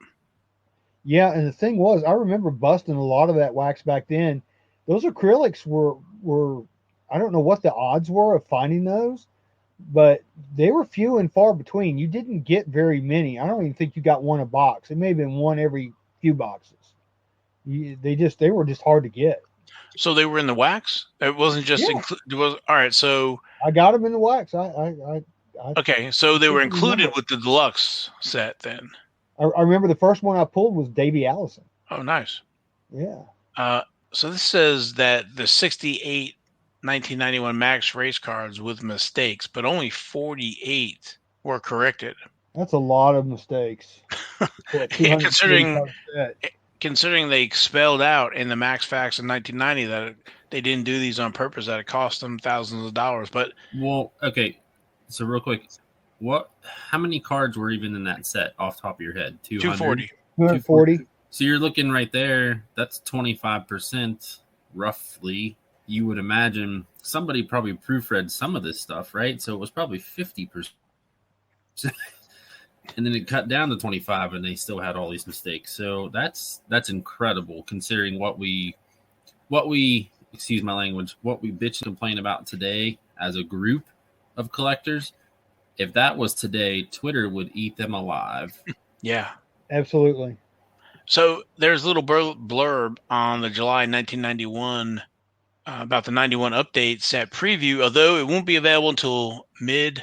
Yeah, and the thing was, I remember busting a lot of that wax back then. Those acrylics were I don't know what the odds were of finding those, but they were few and far between. You didn't get very many. I don't even think you got one a box. It may have been one every few boxes. They were just hard to get. So they were in the wax? It wasn't just all right, so I got them in the wax. Okay, so they were included with the deluxe set then. I remember the first one I pulled was Davey Allison. Oh, nice. Yeah. So this says that the 68 1991 Maxx race cards with mistakes, but only 48 were corrected. That's a lot of mistakes. Considering they spelled out in the Maxx Facts in 1990 that they didn't do these on purpose, that it cost them thousands of dollars. But okay. So real quick, how many cards were even in that set off the top of your head? 240. 240. So you're looking right there. That's 25% roughly. You would imagine somebody probably proofread some of this stuff, right? So it was probably 50%. And then it cut down to 25 and they still had all these mistakes. So that's incredible considering what we excuse my language, what we bitch and complain about today as a group of collectors. If that was today, Twitter would eat them alive. Yeah. Absolutely. So there's a little blurb on the July 1991 about the 91 update set preview. Although it won't be available until mid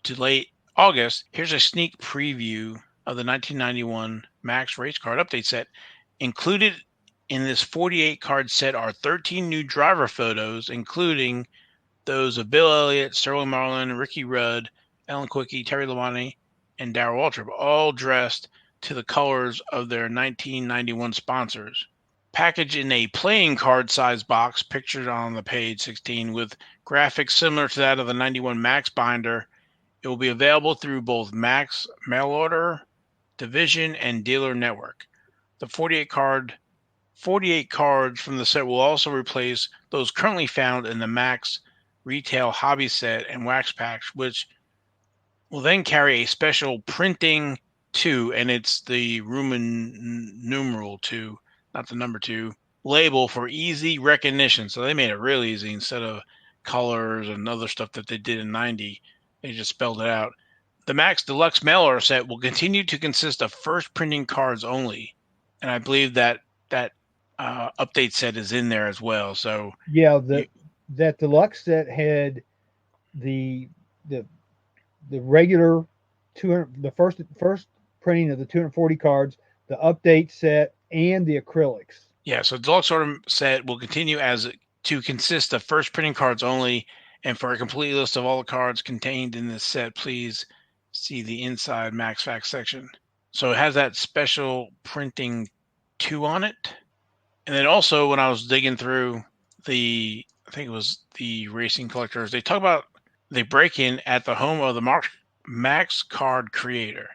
to late August, here's a sneak preview of the 1991 Maxx race card update set. Included in this 48 card set are 13 new driver photos, including those of Bill Elliott, Sterling Marlin, Ricky Rudd, Ellen Quickie, Terry Labonte, and Darrell Waltrip, all dressed to the colors of their 1991 sponsors. Packaged in a playing card size box pictured on the page 16 with graphics similar to that of the 91 Maxx binder, it will be available through both Maxx mail order, division, and dealer network. The 48 cards from the set will also replace those currently found in the Maxx retail hobby set and wax packs, which will then carry a special printing 2, and it's the Roman numeral 2, not the number 2, label for easy recognition. So they made it real easy instead of colors and other stuff that they did in 90. They just spelled it out. The Maxx Deluxe mail order set will continue to consist of first printing cards only, and I believe that update set is in there as well. So yeah, that deluxe set had the regular 200, the first printing of the 240 cards, the update set, and the acrylics. Yeah, so deluxe order set will continue to consist of first printing cards only. And for a complete list of all the cards contained in this set, please see the inside Maxx Facts section. So it has that special printing 2 on it. And then also when I was digging through I think it was the racing collectors, they break in at the home of the Maxx card creator.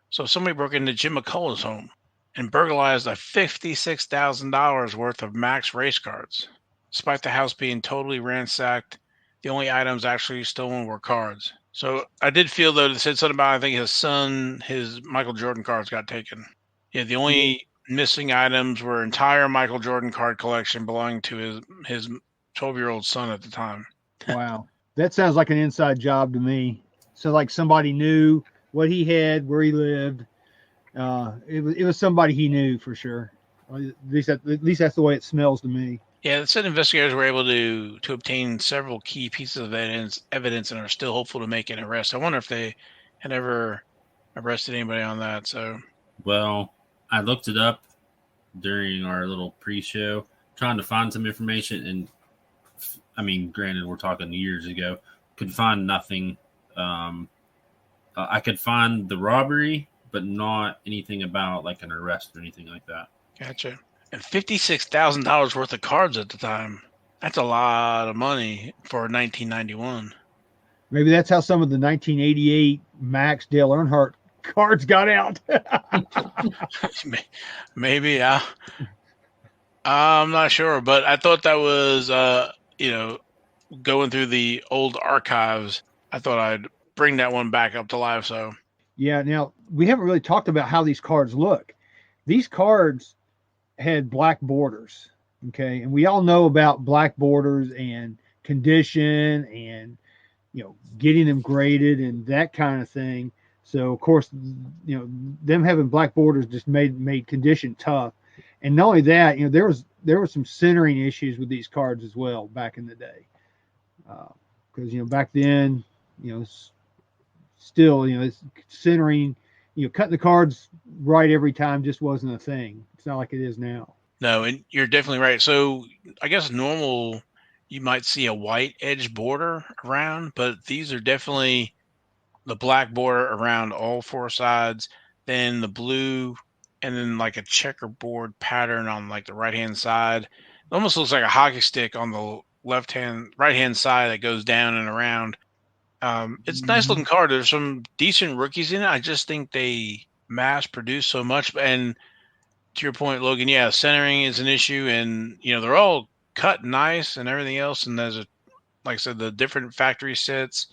So somebody broke into Jim McCullough's home and burglarized a $56,000 worth of Maxx race cards. Despite the house being totally ransacked, the only items actually stolen were cards. So I did feel, though, it said something about, I think his Michael Jordan cards got taken. Yeah, the only missing items were entire Michael Jordan card collection belonging to his 12-year-old son at the time. Wow. That sounds like an inside job to me. So like somebody knew what he had, where he lived. It was somebody he knew for sure. At least that's the way it smells to me. Yeah, the said investigators were able to obtain several key pieces of evidence and are still hopeful to make an arrest. I wonder if they had ever arrested anybody on that. So, well, I looked it up during our little pre-show, trying to find some information, and I mean, granted, we're talking years ago, could find nothing. I could find the robbery, but not anything about like an arrest or anything like that. Gotcha. And $56,000 worth of cards at the time. That's a lot of money for 1991. Maybe that's how some of the 1988 Maxx Dale Earnhardt cards got out. Maybe, I'm not sure, but I thought that was, going through the old archives, I thought I'd bring that one back up to life. So, yeah. Now we haven't really talked about how these cards look. These cards had black borders. Okay. And we all know about black borders and condition and, getting them graded and that kind of thing. So of course, them having black borders just made condition tough. And not only that, there were some centering issues with these cards as well back in the day. Because, back then, still, it's centering, cutting the cards right every time just wasn't a thing. It's not like it is now. No, and you're definitely right. So I guess normal, you might see a white edge border around, but these are definitely the black border around all four sides, then the blue, and then like a checkerboard pattern on like the right-hand side. It almost looks like a hockey stick on the right-hand side that goes down and around. It's a nice looking card. There's some decent rookies in it. I just think they mass produce so much. And to your point, Logan, yeah, centering is an issue, and they're all cut nice and everything else. And there's like I said, the different factory sets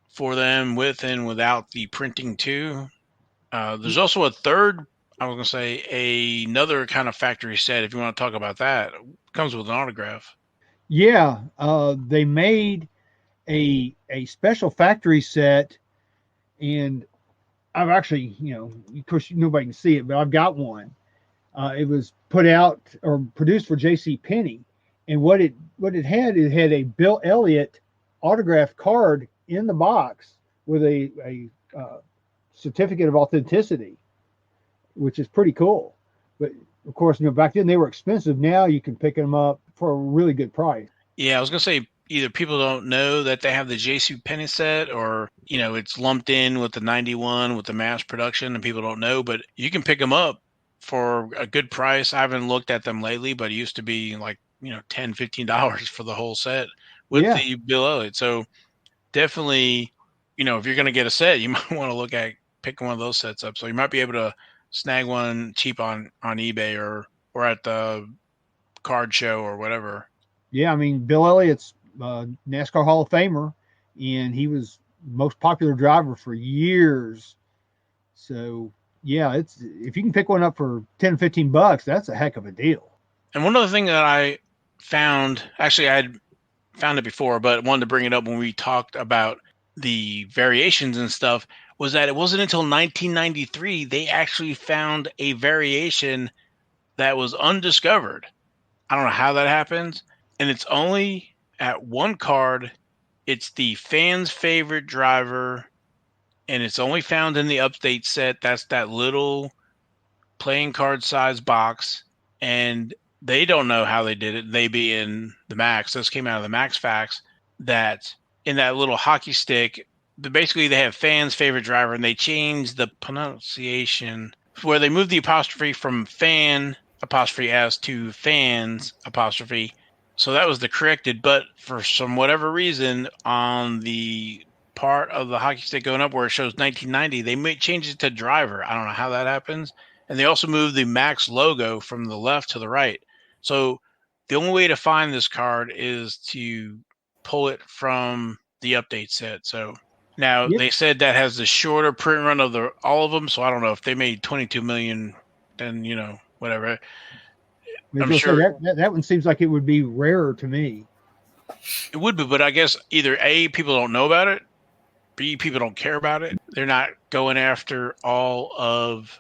for them with and without the printing too. There's also a third, I was going to say another kind of factory set. If you want to talk about that, it comes with an autograph. Yeah. They made a special factory set, and I've actually, of course nobody can see it, but I've got one. It was put out or produced for J.C. Penney, and what it had a Bill Elliott autographed card in the box with a certificate of authenticity, which is pretty cool. But of course, back then they were expensive. Now you can pick them up for a really good price. Yeah, I was going to say either people don't know that they have the JC Penney set, or it's lumped in with the 91 with the mass production and people don't know. But you can pick them up for a good price. I haven't looked at them lately, but it used to be like $10-15 for the whole set with the Bill Elliott. So definitely, if you're going to get a set, you might want to look at picking one of those sets up. So you might be able to snag one cheap on eBay or at the card show or whatever. Yeah, I mean, Bill Elliott's NASCAR Hall of Famer, and he was most popular driver for years. So yeah, it's if you can pick one up for $10-15, that's a heck of a deal. And one other thing that I found, actually I had found it before, but wanted to bring it up when we talked about the variations and stuff, was that it wasn't until 1993 they actually found a variation that was undiscovered. I don't know how that happens. And it's only at one card. It's the fan's favorite driver, and it's only found in the update set. That's that little playing card size box. And they don't know how they did it. They be in the Maxx. This came out of the Maxx facts, that in that little hockey stick, basically they have fans' favorite driver, and they changed the pronunciation where they moved the apostrophe from fan apostrophe s to fans apostrophe. So that was the corrected, but for some whatever reason on the part of the hockey stick going up where it shows 1990, they may change it to driver. I don't know how that happens. And they also moved the Maxx logo from the left to the right. So the only way to find this card is to pull it from the update set. So now they said that has the shorter print run of all of them. So I don't know if they made 22 million, then, whatever. I'm sure that one seems like it would be rarer to me. It would be, but I guess either A, people don't know about it, B, people don't care about it. They're not going after all of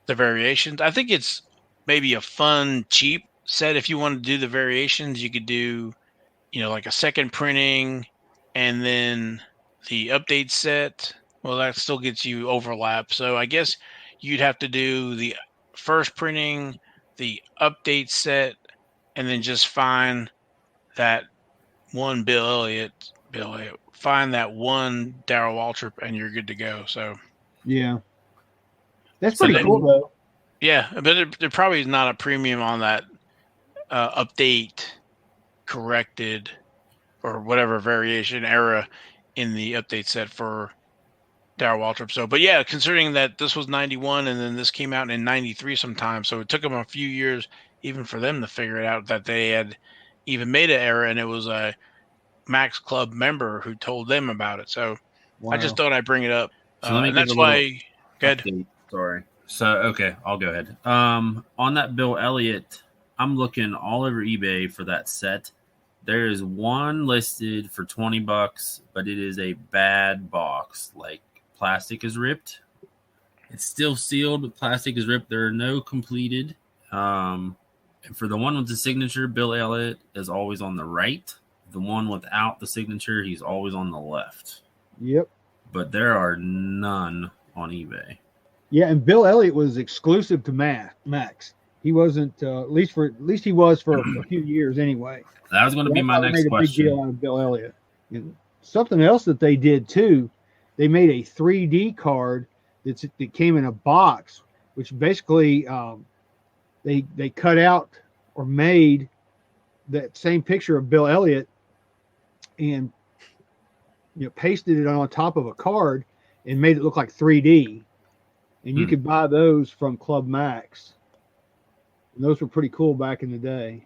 the variations. I think it's maybe a fun, cheap set. If you want to do the variations, you could do, like a second printing and then the update set. Well, that still gets you overlap. So I guess you'd have to do the first printing, the update set, and then just find that one Bill Elliott, find that one Darrell Waltrip, and you're good to go. So yeah, that's pretty cool though. Yeah, but there probably is not a premium on that update corrected or whatever variation era in the update set for Darrell Waltrip. So, but yeah, considering that this was 91 and then this came out in 93 sometime, so it took them a few years even for them to figure it out that they had even made an error, and it was a Maxx Club member who told them about it. So I just thought I'd bring it up. So and that's why. Good. Sorry. So, okay, I'll go ahead. On that Bill Elliott, I'm looking all over eBay for that set. There is one listed for $20, but it is a bad box. Like, plastic is ripped. It's still sealed, but plastic is ripped. There are no completed. And for the one with the signature, Bill Elliott is always on the right. The one without the signature, he's always on the left. Yep. But there are none on eBay. Yeah, and Bill Elliott was exclusive to Maxx. He wasn't, at least he was for a few years anyway. That was going to be my next question. Big deal on Bill Elliott. And something else that they did too, they made a 3D card that came in a box, which basically they cut out or made that same picture of Bill Elliott and pasted it on top of a card and made it look like 3D. And you could buy those from Club Maxx. And those were pretty cool back in the day.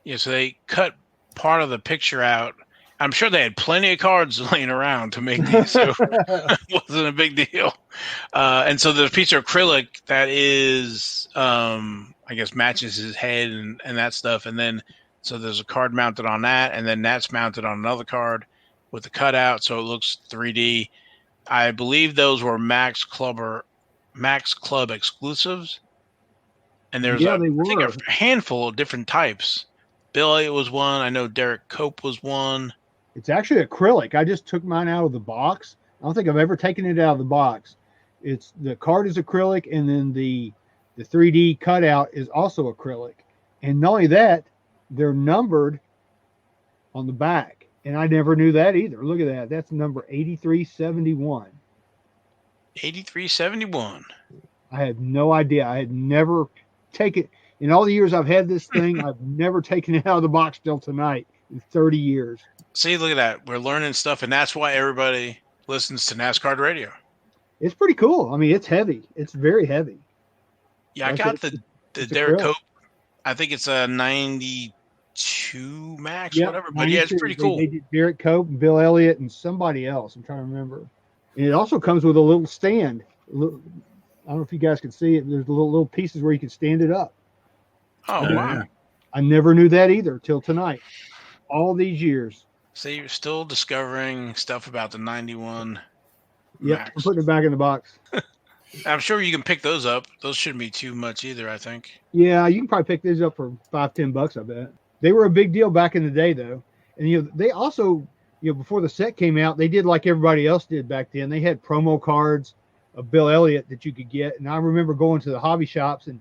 Yeah, so they cut part of the picture out. I'm sure they had plenty of cards laying around to make these, so it wasn't a big deal. And so there's a piece of acrylic that is, I guess, matches his head and that stuff. And then, so there's a card mounted on that, and then that's mounted on another card with the cutout, so it looks 3D. I believe those were Maxx Club exclusives. And there's I think a handful of different types. Bill Elliott was one. I know Derek Cope was one. It's actually acrylic. I just took mine out of the box. I don't think I've ever taken it out of the box. It's the card is acrylic, and then the 3D cutout is also acrylic. And not only that, they're numbered on the back. And I never knew that either. Look at that. That's number 8371. 8371. I had no idea. I had never taken, in all the years I've had this thing, I've never taken it out of the box till tonight in 30 years. See, look at that. We're learning stuff, and that's why everybody listens to NASCAR Radio. It's pretty cool. I mean, it's heavy. It's very heavy. Yeah, I got the Derek Cope. I think it's a 92 Maxx, whatever. But yeah, it's pretty cool. They did Derek Cope and Bill Elliott and somebody else. I'm trying to remember. And it also comes with a little stand. I don't know if you guys can see it. There's little pieces where you can stand it up. Oh, wow. I never knew that either till tonight. All these years. So you're still discovering stuff about the 91 Yep, Maxx. I'm putting it back in the box. I'm sure you can pick those up. Those shouldn't be too much either, I think. Yeah, you can probably pick these up for $5-10, I bet. They were a big deal back in the day, though. And, they also, before the set came out, they did like everybody else did back then. They had promo cards of Bill Elliott that you could get. And I remember going to the hobby shops and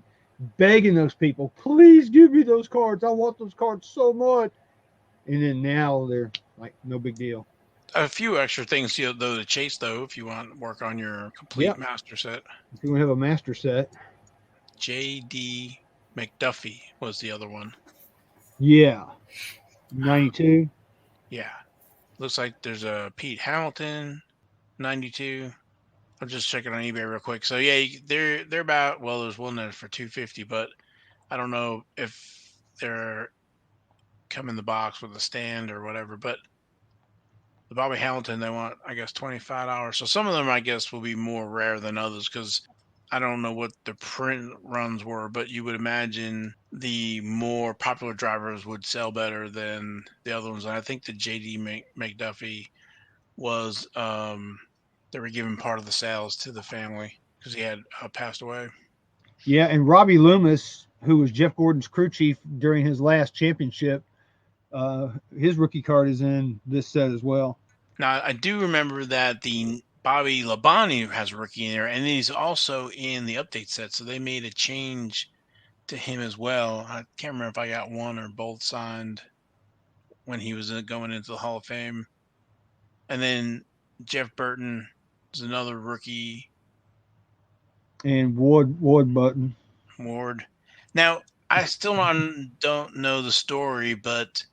begging those people, please give me those cards. I want those cards so much. And then now they're like, no big deal. A few extra things, though, to chase, though, if you want to work on your complete master set. If you want to have a master set. J.D. McDuffie was the other one. Yeah. 92. Yeah. Looks like there's a Pete Hamilton, 92. I'm just checking on eBay real quick. So, yeah, they're about, well, there's one there for $250, but I don't know if they're come in the box with a stand or whatever, but the Bobby Hamilton, they want, I guess, $25. So some of them, I guess, will be more rare than others because I don't know what the print runs were, but you would imagine the more popular drivers would sell better than the other ones. And I think the J.D. McDuffie was, they were giving part of the sales to the family because he had passed away. Yeah, and Robbie Loomis, who was Jeff Gordon's crew chief during his last championship, his rookie card is in this set as well. Now, I do remember that the Bobby Labonte has a rookie in there, and he's also in the update set, so they made a change to him as well. I can't remember if I got one or both signed when he was going into the Hall of Fame. And then Jeff Burton is another rookie. And Ward Button. Ward. Now, I still don't know the story, but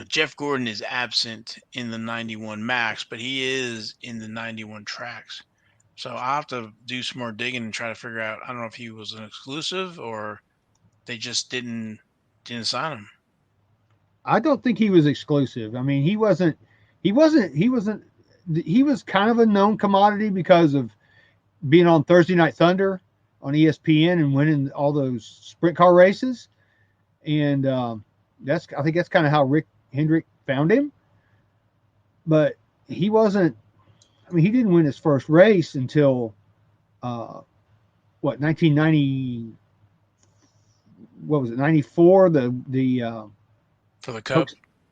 Jeff Gordon is absent in the 91 Maxx, but he is in the 91 Trax. So I'll have to do some more digging and try to figure out, I don't know if he was an exclusive or they just didn't sign him. I don't think he was exclusive. I mean, he was kind of a known commodity because of being on Thursday Night Thunder on ESPN and winning all those sprint car races. And I think that's kind of how Rick Hendrick found him. But he wasn't, he didn't win his first race until 1990, what was it, 94, for the Cup?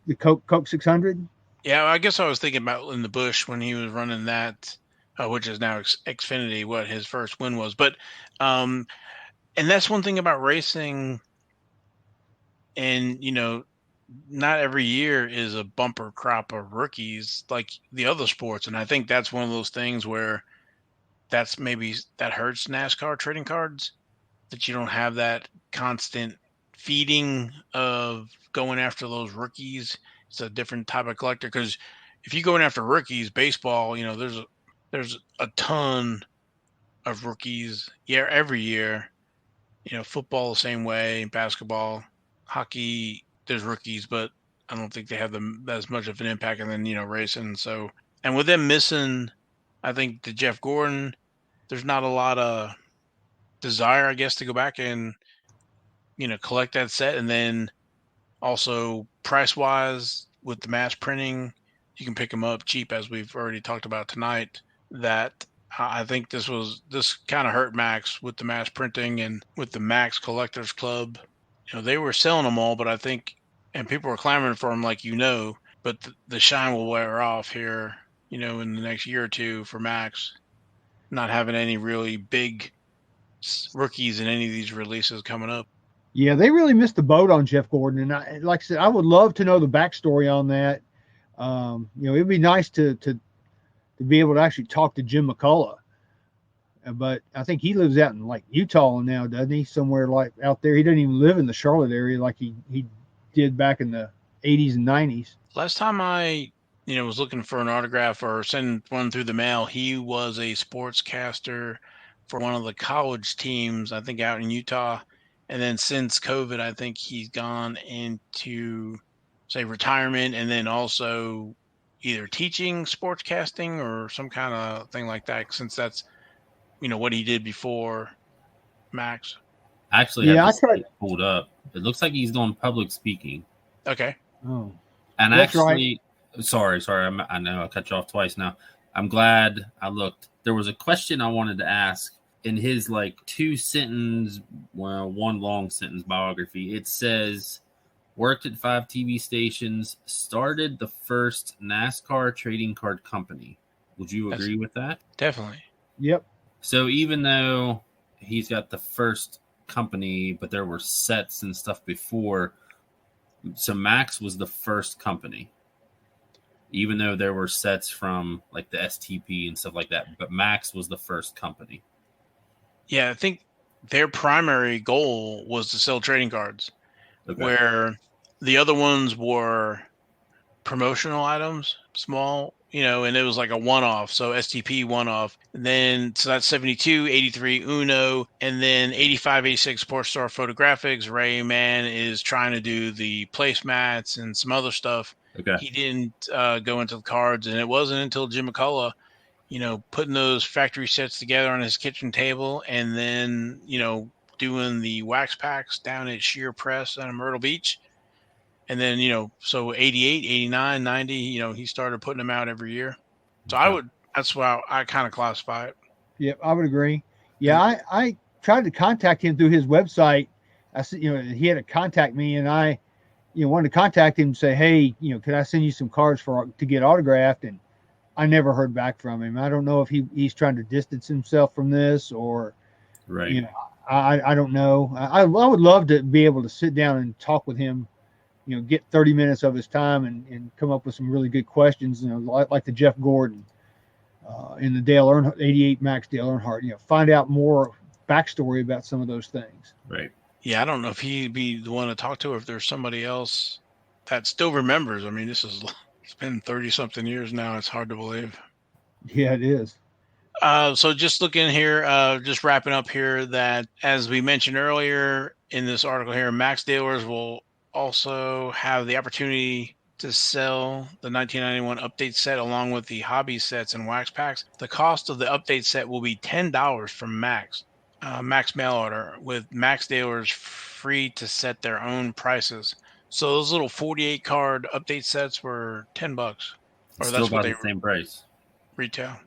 The Coke 600? Yeah, I guess I was thinking about in the Busch when he was running that, which is now Xfinity, what his first win was. But, and that's one thing about racing. And, not every year is a bumper crop of rookies like the other sports. And I think that's one of those things where that hurts NASCAR trading cards, that you don't have that constant feeding of going after those rookies. It's a different type of collector. Because if you go in after rookies, baseball, there's a ton of rookies every year. Football the same way, basketball, hockey, there's rookies, but I don't think they have as much of an impact. And then, racing. So, and with them missing, I think the Jeff Gordon, there's not a lot of desire, I guess, to go back and, collect that set. And then also price wise with the mass printing, you can pick them up cheap, as we've already talked about tonight. That I think this kind of hurt Maxx with the mass printing and with the Maxx Collectors Club. They were selling them all, but I think, and people were clamoring for them, but the shine will wear off here, in the next year or two for Maxx, not having any really big rookies in any of these releases coming up. Yeah, they really missed the boat on Jeff Gordon. And like I said, I would love to know the backstory on that. It'd be nice to be able to actually talk to Jim McCullough. But I think he lives out in like Utah now, doesn't he? Somewhere like out there. He doesn't even live in the Charlotte area like he did back in the 80s and 90s. Last time I, was looking for an autograph or send one through the mail, he was a sportscaster for one of the college teams, I think out in Utah. And then since COVID, I think he's gone into, say, retirement and then also either teaching sportscasting or some kind of thing like that, since that's, what he did before Maxx. Actually, I tried pulled up. It looks like he's doing public speaking. Okay. Oh, and actually, right. Sorry. I know I cut you off twice now. I'm glad I looked. There was a question I wanted to ask in his like 2-sentence, one long sentence biography. It says, worked at 5 TV stations, started the first NASCAR trading card company. Would you agree with that? Definitely. Yep. So even though he's got the first company, but there were sets and stuff before, so Maxx was the first company, even though there were sets from like the STP and stuff like that, but Maxx was the first company. Yeah, I think their primary goal was to sell trading cards, where the other ones were promotional items, small, and it was like a one-off. So STP one-off. And then, so that's 72, 83 Uno, and then 85, 86 Sports Star Photographics. Rayman is trying to do the placemats and some other stuff. Okay. He didn't go into the cards, and it wasn't until Jim McCullough, putting those factory sets together on his kitchen table and then, doing the wax packs down at Sheer Press on Myrtle Beach. And then, so 88, 89, 90, he started putting them out every year. So that's why I kind of classify it. Yep, I would agree. Yeah, I tried to contact him through his website. I said, he had to contact me, and I, wanted to contact him and say, hey, could I send you some cards to get autographed? And I never heard back from him. I don't know if he's trying to distance himself from this or, right. I don't know. I would love to be able to sit down and talk with him, get 30 minutes of his time and come up with some really good questions, like the Jeff Gordon in the Dale Earnhardt, 88 Maxx Dale Earnhardt, find out more backstory about some of those things. Right. Yeah, I don't know if he'd be the one to talk to or if there's somebody else that still remembers. I mean, it's been 30-something years now. It's hard to believe. Yeah, it is. So just looking here, just wrapping up here, that as we mentioned earlier in this article here, Maxx dealers will also have the opportunity to sell the 1991 update set along with the hobby sets and wax packs. The cost of the update set will be $10 from Maxx. Maxx mail order, with Maxx dealers free to set their own prices. So those little 48 card update sets were $10, or Still that's what they the same price retail.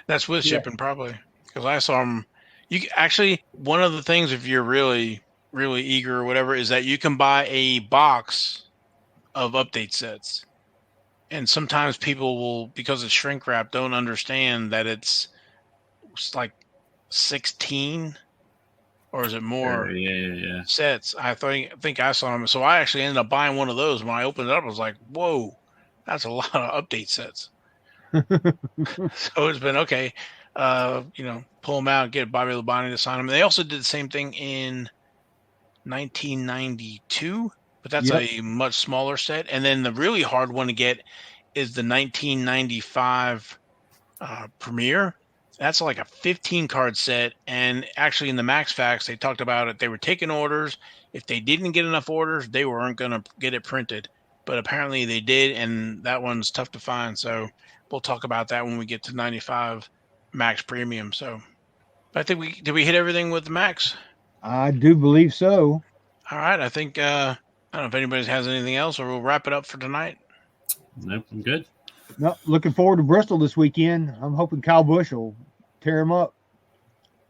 That's with shipping probably, because I saw them. You actually, one of the things, if you're really eager or whatever, is that you can buy a box of update sets, and sometimes people will, because it's shrink wrap, don't understand that it's like 16 or is it more sets. I think I saw them, so I actually ended up buying one of those. When I opened it up, I was like, whoa, that's a lot of update sets. So it's been okay, pull them out, get Bobby Labonte to sign them. They also did the same thing in 1992, but that's a much smaller set. And then the really hard one to get is the 1995 Premiere. That's like a 15 card set. And actually in the Maxx Facts, they talked about it. They were taking orders. If they didn't get enough orders, they weren't going to get it printed. But apparently they did, and that one's tough to find. So we'll talk about that when we get to 95 Maxx Premium. So I think did we hit everything with the Maxx? I do believe so. All right. I think, I don't know if anybody has anything else, or we'll wrap it up for tonight. Nope, I'm good. No, looking forward to Bristol this weekend. I'm hoping Kyle Busch will tear him up.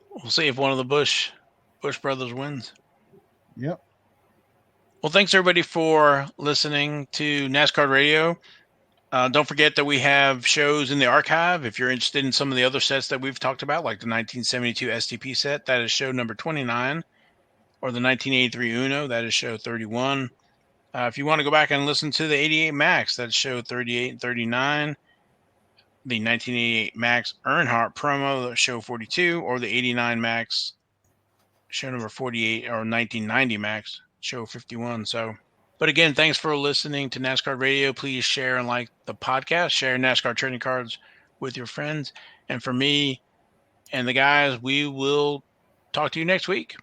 We'll see if one of the Busch brothers wins. Yep. Well, thanks everybody for listening to NASCAR Radio. Don't forget that we have shows in the archive. If you're interested in some of the other sets that we've talked about, like the 1972 STP set, that is show number 29, or the 1983 Uno, that is show 31. If you want to go back and listen to the 88 Maxx, that's show 38 and 39, the 1988 Maxx Earnhardt promo, show 42, or the 89 Maxx, show number 48, or 1990 Maxx, show 51. So, but again, thanks for listening to NASCAR Radio. Please share and like the podcast, share NASCAR trading cards with your friends. And for me and the guys, we will talk to you next week.